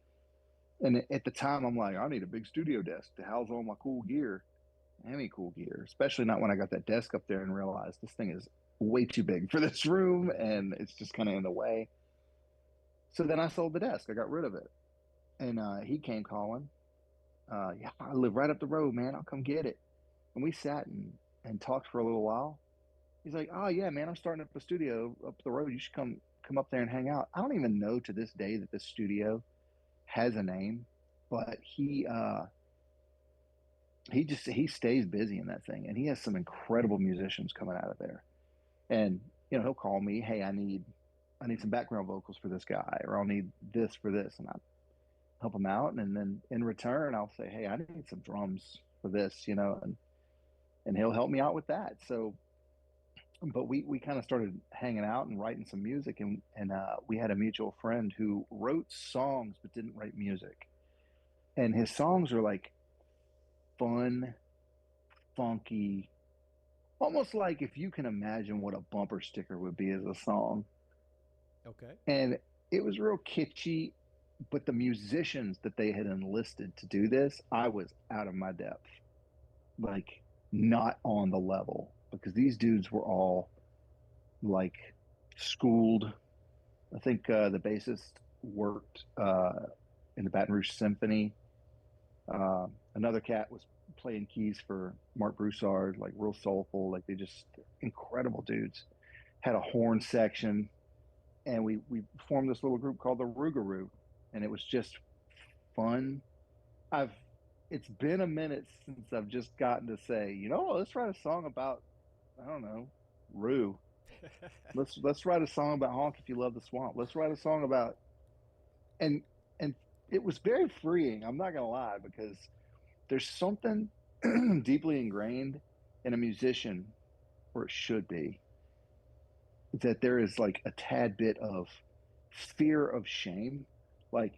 And at the time, I'm like, I need a big studio desk to house all my cool gear. Any cool gear, especially not when I got that desk up there and realized this thing is way too big for this room and it's just kind of in the way. So then I sold the desk. I got rid of it. And he came calling. Yeah, I live right up the road, man. I'll come get it. And we sat and talked for a little while. He's like, oh yeah, man, I'm starting up a studio up the road. You should come up there and hang out. I don't even know to this day that this studio has a name, but he stays busy in that thing, and he has some incredible musicians coming out of there. And he'll call me, hey, I need some background vocals for this guy, or I'll need this for this, and I help him out. And then in return, I'll say, hey, I need some drums for this, and he'll help me out with that. So, but we kind of started hanging out and writing some music, and we had a mutual friend who wrote songs but didn't write music, and his songs are like fun, funky, almost like if you can imagine what a bumper sticker would be as a song. Okay. And it was real kitschy, but the musicians that they had enlisted to do this, I was out of my depth, like not on the level, because these dudes were all like schooled. I think the bassist worked in the Baton Rouge Symphony. Another cat was playing keys for Mark Broussard, like real soulful, like they just incredible dudes. Had a horn section, and we formed this little group called the Rougarou, and it was just fun. I've It's been a minute since I've just gotten to say, let's write a song about, I don't know, Rue. Let's write a song about Honk If You Love the Swamp. Let's write a song about, and and it was very freeing. I'm not gonna lie, because there's something deeply ingrained in a musician, or it should be, that there is like a tad bit of fear of shame. Like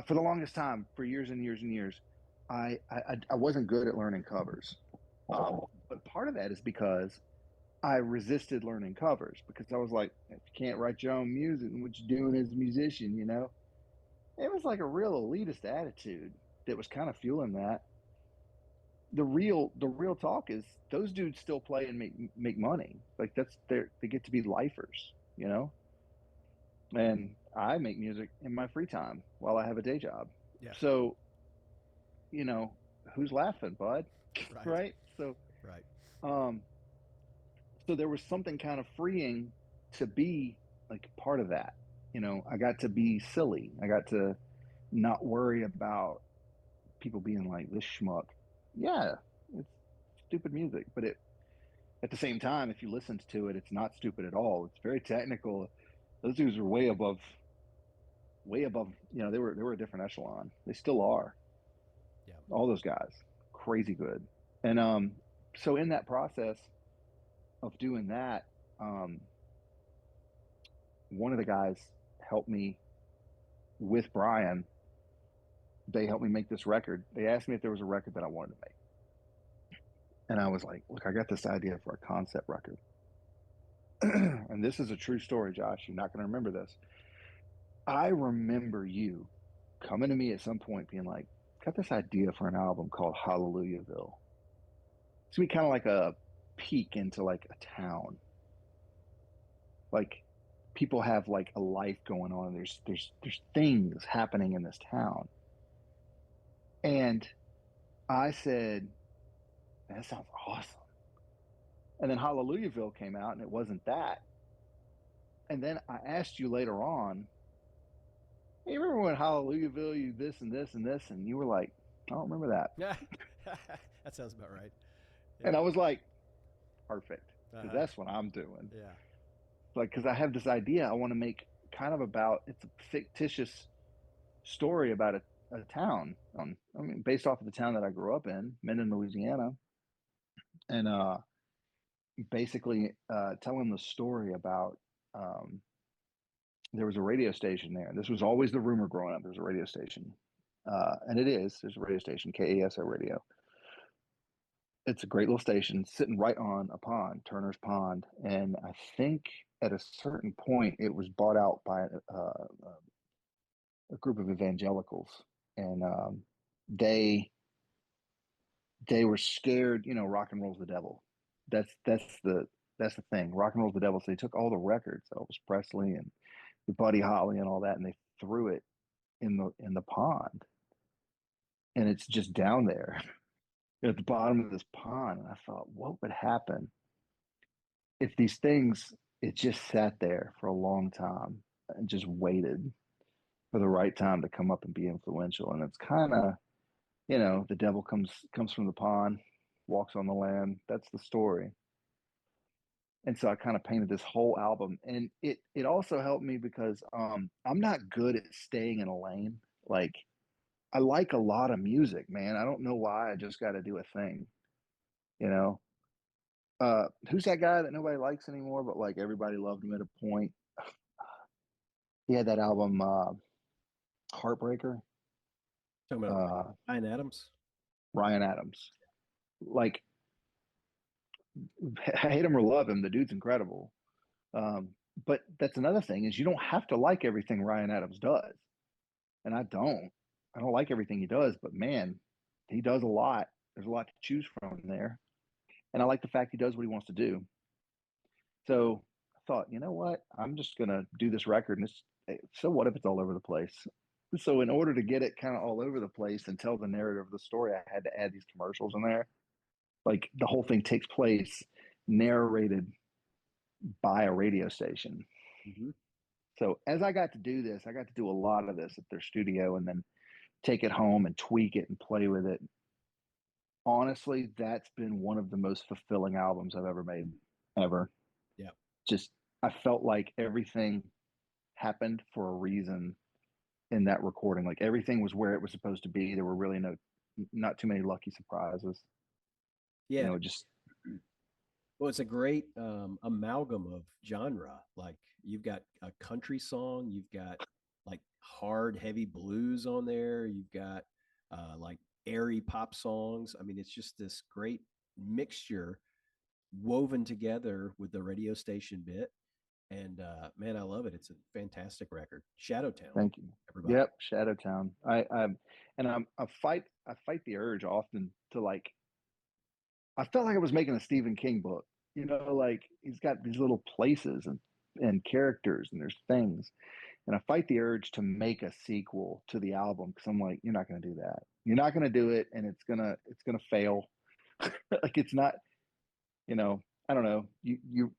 for the longest time, for years and years and years, I wasn't good at learning covers. But part of that is because I resisted learning covers, because I was like, if you can't write your own music, what you doing as a musician, It was like a real elitist attitude that was kind of fueling that. The real talk is those dudes still play and make money. Like they get to be lifers. And I make music in my free time while I have a day job. Yeah. So, you know, who's laughing, bud? Right. Right? So, Right. um, so there was something kind of freeing to be like part of that. I got to be silly. I got to not worry about people being like this schmuck. Yeah, it's stupid music, but at the same time, if you listened to it, it's not stupid at all. It's very technical. Those dudes are way above, way above. They were a different echelon. They still are. Yeah. All those guys, crazy good. And so in that process of doing that, um, one of the guys helped me with Brian. They helped me make this record. They asked me if there was a record that I wanted to make, and I was like, "Look, I got this idea for a concept record." And this is a true story, Josh. You're not going to remember this. I remember you coming to me at some point being like, got this idea for an album called Hallelujahville. It's gonna be kind of like a peek into like a town. Like people have like a life going on. There's things happening in this town. And I said, that sounds awesome. And then Hallelujahville came out and it wasn't that. And then I asked you later on, hey, you remember when Hallelujahville, you this and this and this? And you were like, I don't remember that. Yeah. That sounds about right. And Yeah. I was like, perfect. Uh Because huh. that's what I'm doing. Yeah. Like, because I have this idea I want to make kind of about, it's a fictitious story about a town. I mean, based off of the town that I grew up in, Minden, Louisiana, and basically telling the story about there was a radio station there. This was always the rumor growing up. There's a radio station, and it is. There's a radio station, KASO Radio. It's a great little station sitting right on a pond, Turner's Pond, and I think at a certain point it was bought out by a group of evangelicals, and they were scared. You know, rock and roll's the devil. That's the thing. Rock and roll's the devil. So they took all the records, Elvis Presley and Buddy Holly and all that, and they threw it in the pond, and it's just down there at the bottom of this pond. And I thought, what would happen if these things it just sat there for a long time and just waited for the right time to come up and be influential? And it's kind of, the devil comes from the pond, walks on the land. That's the story. And so I kind of painted this whole album, and it also helped me because I'm not good at staying in a lane. Like, I like a lot of music, man. I don't know why. I just got to do a thing, you know. Who's that guy that nobody likes anymore, but like everybody loved him at a point? He had that album, Heartbreaker. Talking about Uh, Ryan Adams. Ryan Adams. Like, hate him or love him, the dude's incredible. But that's another thing is you don't have to like everything Ryan Adams does, and I don't. I don't like everything he does, but man, he does a lot. There's a lot to choose from there, and I like the fact he does what he wants to do. So I thought, you know what? I'm just gonna do this record, and so what if it's all over the place? So in order to get it kind of all over the place and tell the narrative of the story, I had to add these commercials in there. Like the whole thing takes place narrated by a radio station. Mm-hmm. So as I got to do this, I got to do a lot of this at their studio and then take it home and tweak it and play with it. Honestly, that's been one of the most fulfilling albums I've ever made, ever. Yeah. Just, I felt like everything happened for a reason in that recording. Like everything was where it was supposed to be. There were really not too many lucky surprises. Yeah. Just Well, it's a great amalgam of genre. Like you've got a country song, you've got like hard, heavy blues on there, you've got like airy pop songs. I mean, it's just this great mixture woven together with the radio station bit. And man, I love it. It's a fantastic record. Shadowtown, thank you. everybody. Yep, Shadowtown. I fight the urge often to like. I felt like I was making a Stephen King book. Like he's got these little places and characters and there's things. And I fight the urge to make a sequel to the album because I'm like, you're not going to do that. You're not going to do it, and it's gonna fail. Like it's not. I don't know. You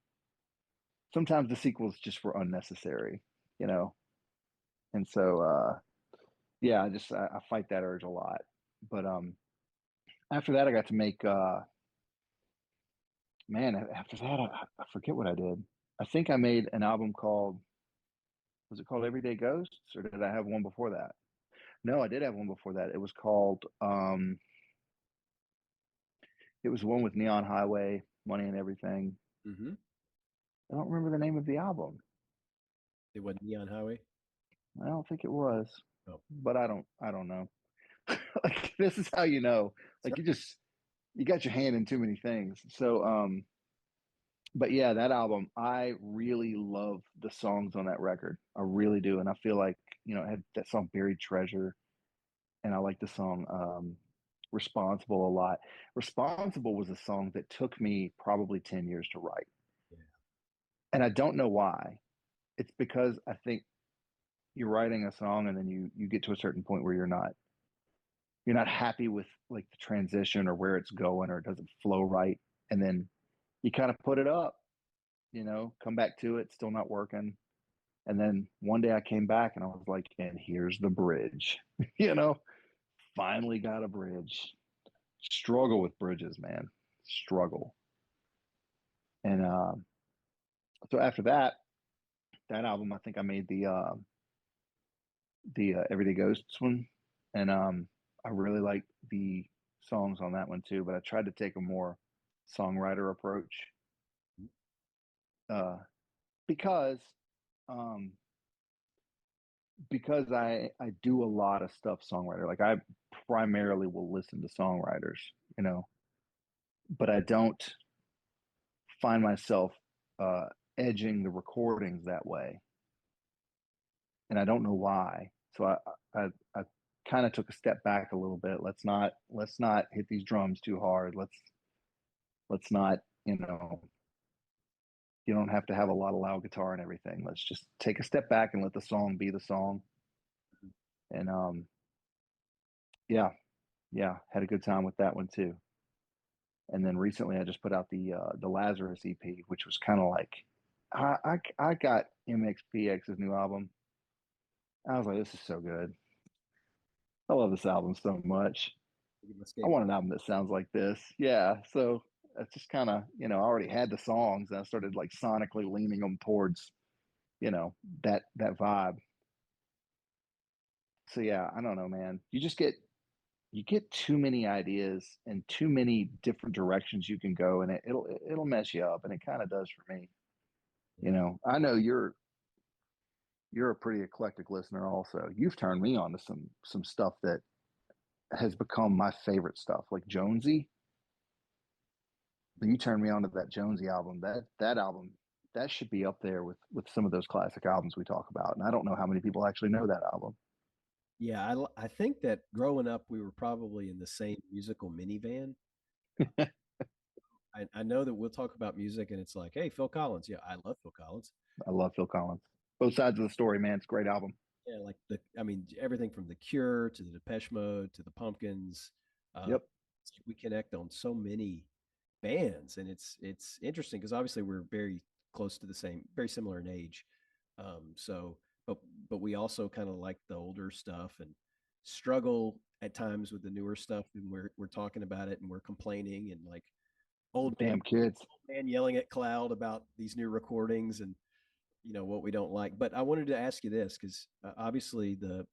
sometimes the sequels just were unnecessary. You know, and so yeah, I fight that urge a lot. But after that, I got to make man. After that, I forget what I did. I think I made an album called was it called Everyday Ghosts, or did I have one before that? No, I did have one before that. It was called it was one with Neon Highway, Money and Everything. Mm-hmm. I don't remember the name of the album. It was Neon Highway. I don't think it was, Oh, but I don't know. Like this is how you know. that's Like you got your hand in too many things. So but yeah, that album, I really love the songs on that record. I really do. And I feel like, I had that song Buried Treasure, and I like the song Responsible a lot. Responsible was a song that took me probably 10 years to write. right. And I don't know why. It's because I think you're writing a song and then you get to a certain point where you're not happy with like the transition or where it's going, or it doesn't flow right. And then you kind of put it up, come back to it, still not working. And then one day I came back and I was like, and here's the bridge. you know, Finally got a bridge. Struggle with bridges, man. Struggle. And so after that album, I think I made the Everyday Ghosts one. and I really like the songs on that one too. But I tried to take a more songwriter approach uh, because um, I do a lot of stuff songwriter. Like I primarily will listen to songwriters, you know, but I don't find myself uh, edging the recordings that way, and I don't know why. So I kind of took a step back a little bit. Let's not hit these drums too hard. Let's not, you know, you don't have to have a lot of loud guitar and everything. Let's just take a step back and let the song be the song. And yeah, yeah, had a good time with that one too. And then recently, I just put out the Lazarus EP, which was kind of like I got MXPX's new album. I was like, this is so good. I love this album so much. I Escape. want an album that sounds like this. Yeah. So it's just kind of, I already had the songs and I started like sonically leaning them towards, that vibe. So yeah, I don't know, man. You get too many ideas and too many different directions you can go, and it'll mess you up, and it kind of does for me. Yeah. I know you're a pretty eclectic listener. Also, you've turned me on to some stuff that has become my favorite stuff, like Jonesy. You turned me on to that Jonesy album. That album that should be up there with some of those classic albums we talk about. And I don't know how many people actually know that album. Yeah, I think that growing up, we were probably in the same musical minivan. I know that we'll talk about music, and it's like, hey, Phil Collins. Yeah, I love Phil Collins. I love Phil Collins. Both sides of the story, man. It's a great album. Yeah, like I mean, everything from the Cure to the Depeche Mode to the Pumpkins. Uh, Yep. we connect on so many bands, and it's interesting because obviously we're very close to the same, very similar in age. So, but we also kind of like the older stuff and struggle at times with the newer stuff, and we're talking about it and we're complaining and like old man, Damn kids. old man yelling at cloud about these new recordings and what we don't like. But I wanted to ask you this because obviously the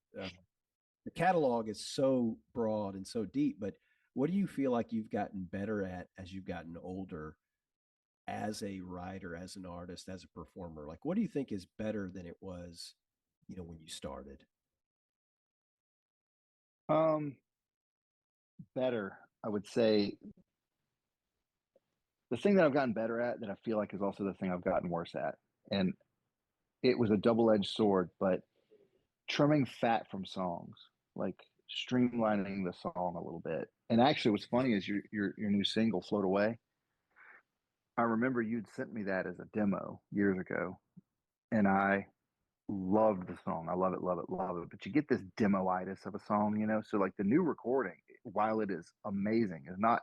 catalog is so broad and so deep. But what do you feel like you've gotten better at as you've gotten older, as a writer, as an artist, as a performer? Like, what do you think is better than it was, when you started? Um, Better. I would say the thing that I've gotten better at that I feel like is also the thing I've gotten worse at. And it was a double-edged sword, but trimming fat from songs, like streamlining the song a little bit. And actually what's funny is your new single, Float Away. I remember you'd sent me that as a demo years ago, and I loved the song. I love it, love it, love it. But you get this demoitis of a song, So like the new recording, while it is amazing, is not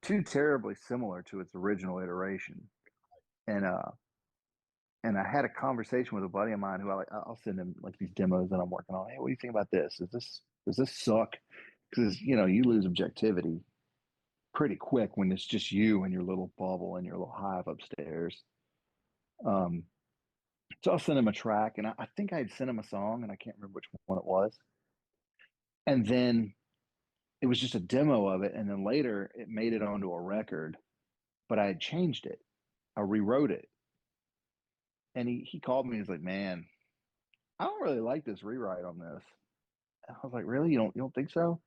too terribly similar to its original iteration. And I had a conversation with a buddy of mine who I'll send him like these demos that I'm working on. Hey, what do you think about this? Does this suck? Because you lose objectivity pretty quick when it's just you and your little bubble and your little hive upstairs. Um, so I'll send him a track, and I think I had sent him a song, and I can't remember which one it was. And then it was just a demo of it, and then later it made it onto a record, but I had changed it. I rewrote it, and he called me. He's like, "Man, I don't really like this rewrite on this." And I was like, "Really? You don't think so?"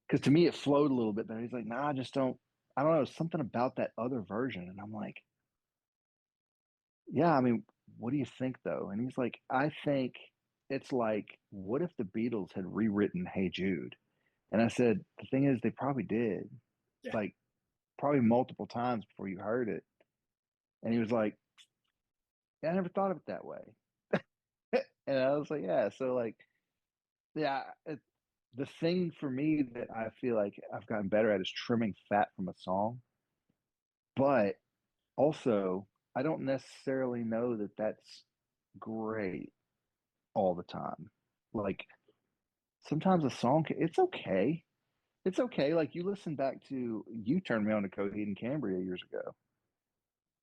Because to me it flowed a little bit better. He's like, "Nah, I just don't. I don't know. Something about that other version." And I'm like, "Yeah, I mean, what do you think though?" And he's like, "I think it's like, what if the Beatles had rewritten Hey Jude?" And I said, "The thing is, they probably did, Yeah. like probably multiple times before you heard it." And he was like, "Yeah, I never thought of it that way." And I was like, "Yeah." So like, yeah, the thing for me that I feel like I've gotten better at is trimming fat from a song, but also I don't necessarily know that that's great all the time. Like sometimes a song, it's okay. It's okay. Like you turned me on to Coheed and Cambria years ago.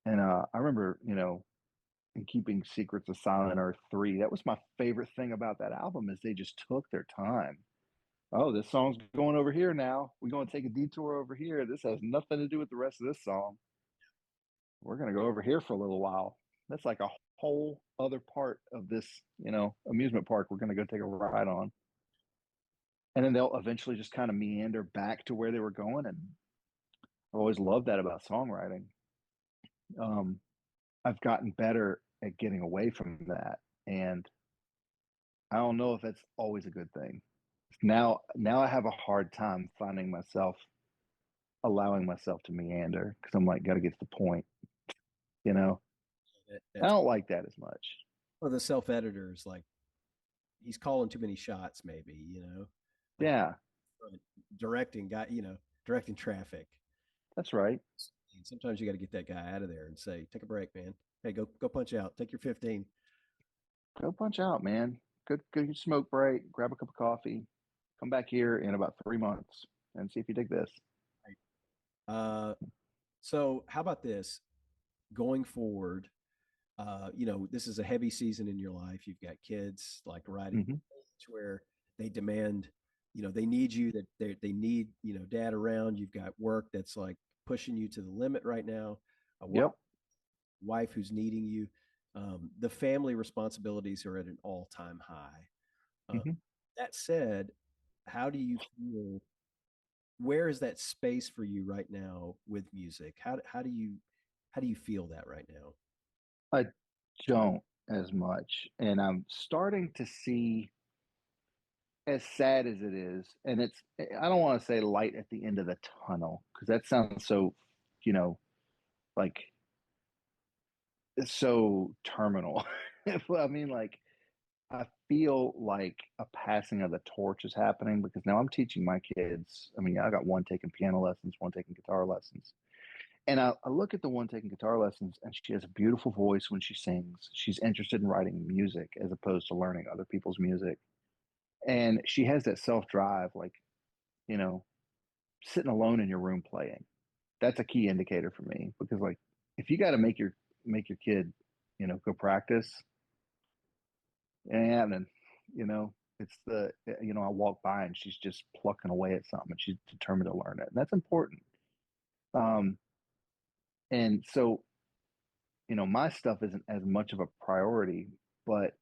And I remember, in Keeping Secrets of Silent Earth 3, that was my favorite thing about that album is they just took their time. Oh, this song's going over here now. We're going to take a detour over here. This has nothing to do with the rest of this song. We're going to go over here for a little while. That's like a whole other part of this, amusement park we're going to go take a ride on. And then they'll eventually just kind of meander back to where they were going. And I've always loved that about songwriting. Um, I've gotten better at getting away from that. And I don't know if that's always a good thing. Now I have a hard time finding myself allowing myself to meander because I'm like, got to get to the point, you know. I That's don't like that as much. well, the self editor is like he's calling too many shots, maybe, like Yeah, directing guy, directing traffic. that's right. And sometimes you got to get that guy out of there and say, take a break, man. Hey, go punch out. Take your 15. Go punch out, man. Good smoke break. Grab a cup of coffee. Come back here in about 3 months and see if you dig this. Right. So how about this going forward? This is a heavy season in your life. You've got kids like riding Hmm. where they demand, they need you, that they need, dad around. You've got work that's like pushing you to the limit right now. A Yep. wife who's needing you. The family responsibilities are at an all-time high. Uh, Hmm. that said, how do you feel? Where is that space for you right now with music? How do you feel that right now? I don't as much, and I'm starting to see, as sad as it is, and I don't want to say light at the end of the tunnel because that sounds so, you know, like it's so terminal. I mean, like, I feel like a passing of the torch is happening because now I'm teaching my kids. I mean, I got one taking piano lessons, one taking guitar lessons. And I look at the one taking guitar lessons, and she has a beautiful voice when she sings. She's interested in writing music as opposed to learning other people's music. And she has that self drive, like, you know, sitting alone in your room playing. That's a key indicator for me because, like, if you got to make your kid, go practice, and then, it's I walk by and she's just plucking away at something and she's determined to learn it. And that's important. Um, and so, my stuff isn't as much of a priority, but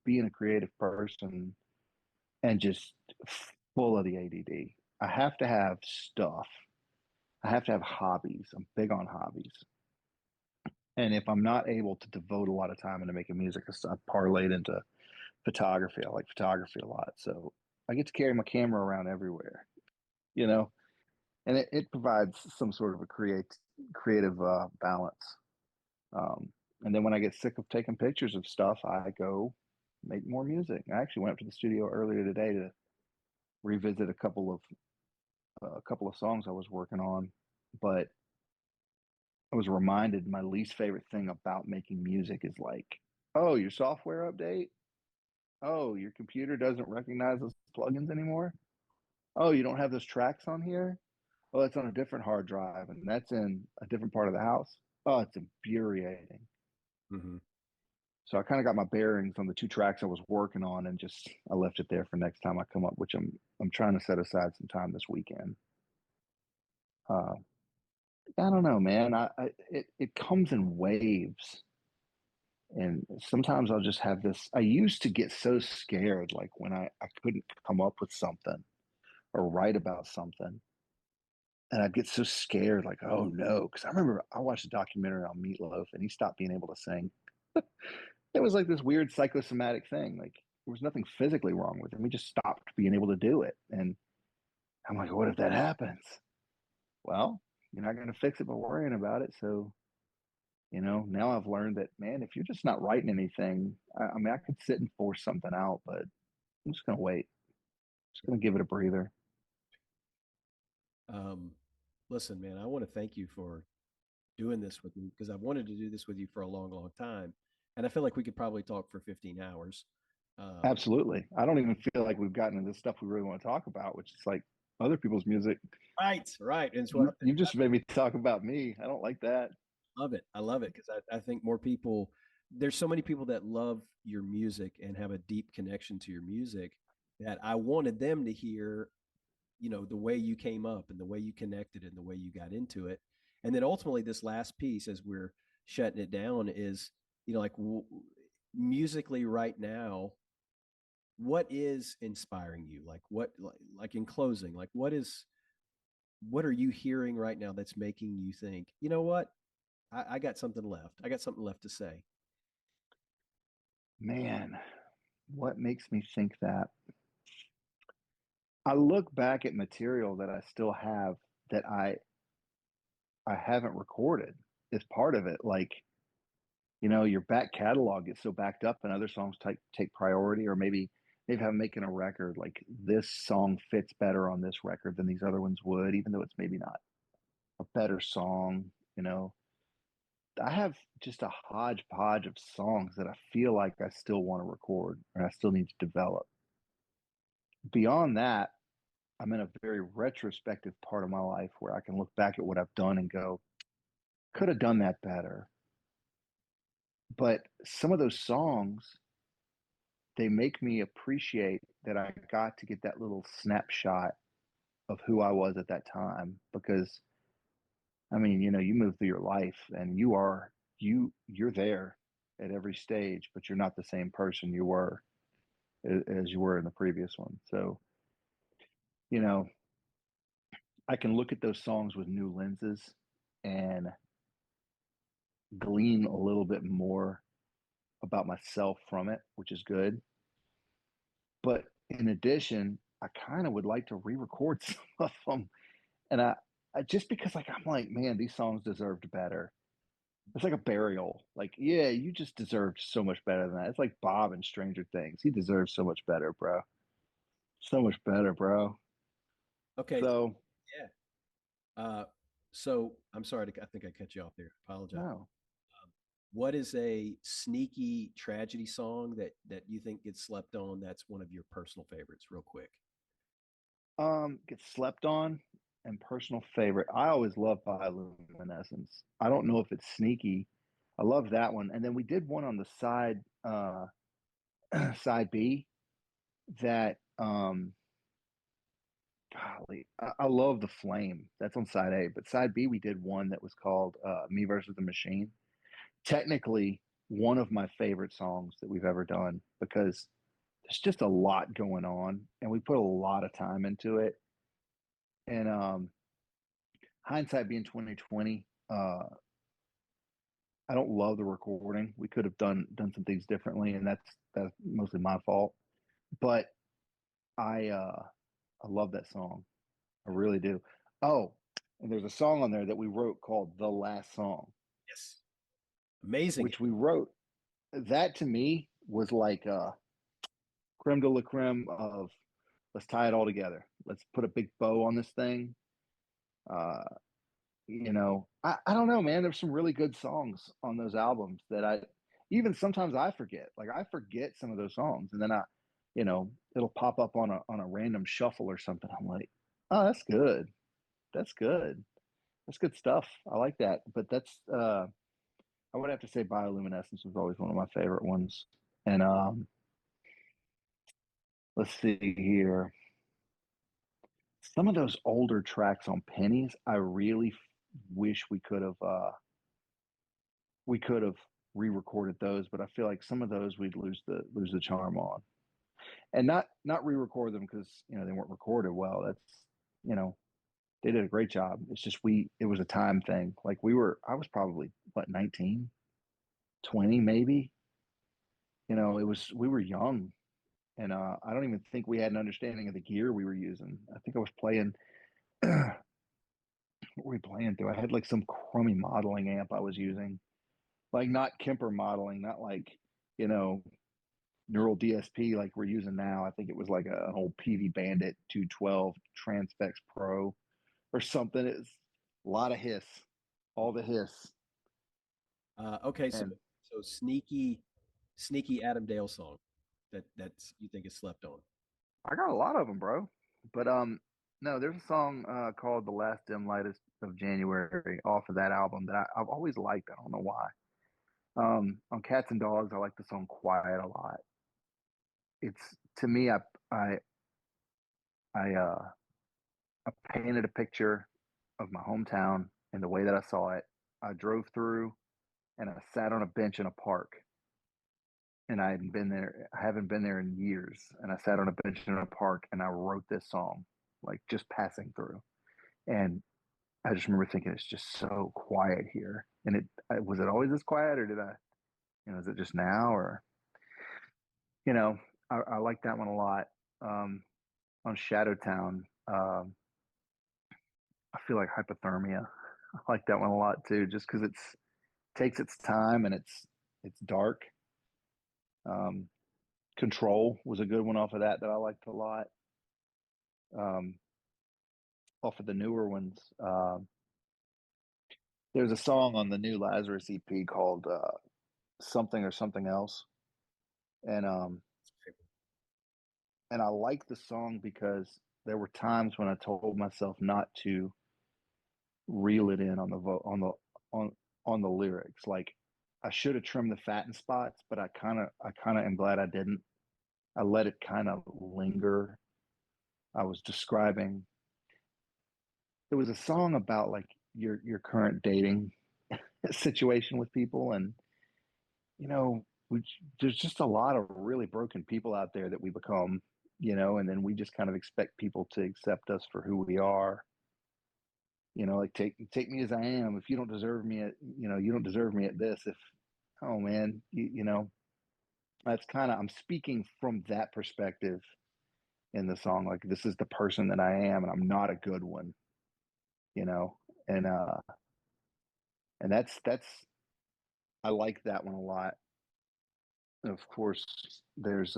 being a creative person and just full of the ADD, I have to have stuff. I have to have hobbies. I'm big on hobbies. And if I'm not able to devote a lot of time into making music, I parlayed into photography. I like photography a lot. So I get to carry my camera around everywhere, you know, and it provides some sort of a creative balance. And then when I get sick of taking pictures of stuff, I go make more music. I actually went up to the studio earlier today to revisit a couple of songs I was working on, but I was reminded my least favorite thing about making music is like, oh, your software update. Oh, your computer doesn't recognize those plugins anymore. Oh, you don't have those tracks on here. Oh, it's on a different hard drive, and that's in a different part of the house. Oh, it's infuriating. Mm-hmm. So I kind of got my bearings on the two tracks I was working on, and just I left it there for next time I come up, which I'm trying to set aside some time this weekend. Uh, I don't know, man. It comes in waves, and sometimes I'll just have this. I used to get so scared, like when I couldn't come up with something or write about something, and I'd get so scared, like, oh no, because I remember I watched a documentary on Meatloaf, and he stopped being able to sing. It was like this weird psychosomatic thing. Like there was nothing physically wrong with him. He just stopped being able to do it. And I'm like, what if that happens? Well, you're not going to fix it by worrying about it. So, now I've learned that, man, if you're just not writing anything, I mean, I could sit and force something out, but I'm just going to wait. Just going to give it a breather. Um, Listen, man, I want to thank you for doing this with me because I've wanted to do this with you for a long, long time, and I feel like we could probably talk for 15 hours. Um, Absolutely. I don't even feel like we've gotten into the stuff we really want to talk about, which is like other people's music. right, right, and it's what You just made me talk about me. I don't like that. I love it. I love it because I think more people. There's so many people that love your music and have a deep connection to your music, that I wanted them to hear, the way you came up and the way you connected and the way you got into it. And then ultimately, this last piece, as we're shutting it down, is, like musically right now, what is inspiring you? Like what, like in closing, like what are you hearing right now that's making you think, you know what? I got something left. I got something left to say. Man, what makes me think that? I look back at material that I still have that I haven't recorded as part of it. Like, your back catalog gets so backed up and other songs take priority, or maybe I'm making a record, like this song fits better on this record than these other ones would, even though it's maybe not a better song, you know. I have just a hodgepodge of songs that I feel like I still want to record or I still need to develop. Beyond that, I'm in a very retrospective part of my life where I can look back at what I've done and go, could have done that better. But some of those songs, they make me appreciate that I got to get that little snapshot of who I was at that time. Because I mean, you move through your life and you're there at every stage, but you're not the same person you were as you were in the previous one. So, you know, I can look at those songs with new lenses and glean a little bit more about myself from it, which is good. But in addition, I kind of would like to re-record some of them, and I just because like I'm like, man, these songs deserved better. It's like a burial. Like, yeah, you just deserved so much better than that. It's like Bob in Stranger Things. He deserves so much better, bro. So much better, bro. Okay. So Yeah. Uh, so I'm sorry I think I cut you off there. Apologize. no. What is a sneaky tragedy song that you think gets slept on? That's one of your personal favorites, real quick. Gets slept on and personal favorite. I always love bioluminescence. I don't know if it's sneaky. I love that one. And then we did one on the side side B that golly, I love the flame. That's on side A. But side B we did one that was called Me versus the Machine. Technically one of my favorite songs that we've ever done because there's just a lot going on and we put a lot of time into it. And hindsight being 2020, I don't love the recording. We could have done some things differently, and that's mostly my fault. But I love that song. I really do. Oh, and there's a song on there that we wrote called "The Last Song," Yes. Amazing. which we wrote. That to me was like creme de la creme of let's tie it all together. Let's put a big bow on this thing. Uh, I don't know, man. There's some really good songs on those albums that I even sometimes I forget. Like I forget some of those songs, and then it'll pop up on a random shuffle or something. I'm like, oh, that's good. That's good. That's good stuff. I like that. But that's I would have to say bioluminescence was always one of my favorite ones. And let's see here. Some of those older tracks on pennies, I really wish we could have re-recorded those, but I feel like some of those we'd lose the charm on, and not re-record them because they weren't recorded well. That's you know they did a great job. It's just it was a time thing. Like I was probably what 19, 20 maybe. It was we were young, and I don't even think we had an understanding of the gear we were using. I think I was playing. What were we playing through? I had like some crummy modeling amp I was using, like not Kemper modeling, not like you know neural DSP like we're using now. I think it was like an old PV Bandit 212 Transpex Pro or something. It's a lot of hiss, all the hiss. Okay, so And sneaky Adam Dale song that's you think is slept on. I got a lot of them, bro. But no, there's a song called "The Last Dim Light of January" off of that album that I've always liked. I don't know why. On Cats and Dogs, I like the song "Quiet" a lot. It's to me, I I painted a picture of my hometown and the way that I saw it. I drove through and I sat on a bench in a park, and I haven't been there in years. And I sat on a bench in a park and I wrote this song, like just passing through. And I just remember thinking it's just so quiet here. And was it always this quiet, or is it just now, or you know, I like that one a lot. Um, on Shadowtown, I feel like hypothermia. I like that one a lot too, just because it's takes its time and it's dark. Um, Control was a good one off of that I liked a lot. Um, Off of the newer ones, there's a song on the new Lazarus EP called "Something or Something Else," and I like the song because there were times when I told myself not to reel it in on the on on the lyrics. Like I should have trimmed the fat in spots, but I kind of am glad I didn't. I let it kind of linger. I was describing. It was a song about like your current dating situation with people, and you know, we, there's just a lot of really broken people out there that we become, and then we just kind of expect people to accept us for who we are. Like take me as I am. If you don't deserve me at, you don't deserve me at this. If oh man, that's kind of I'm speaking from that perspective in the song. Like this is the person that I am, and I'm not a good one, you know, and that's I like that one a lot. And of course, there's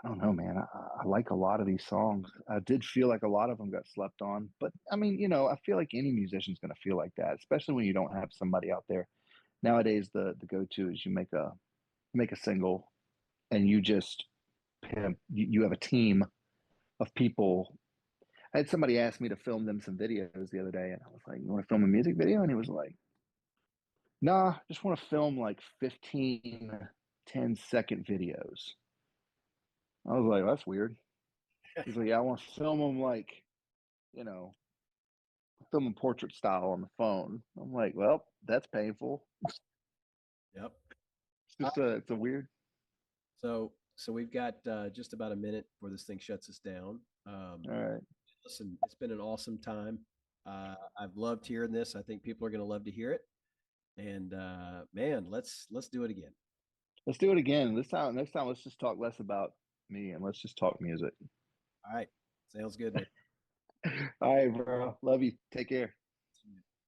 I don't know, man. I like a lot of these songs. I did feel like a lot of them got slept on, but I mean, I feel like any musician's going to feel like that, especially when you don't have somebody out there. Nowadays, the go to is you make a single, and you just you have a team of people. I had somebody ask me to film them some videos the other day, and I was like, "You want to film a music video?" And he was like, "Nah, just want to film like 15, 10-second videos." I was like, "That's weird." He's like, "Yeah, I want to film them like, you know, film them portrait style on the phone." I'm like, "Well, that's painful." Yep. It's just it's a weird. So we've got just about a minute before this thing shuts us down. All right, Listen, it's been an awesome time. I've loved hearing this. I think people are going to love to hear it. And man, let's do it again. let's do it again. This time, next time, let's just talk less about me and let's just talk music. All right, sounds good, man. All right, bro. Love you. Take care.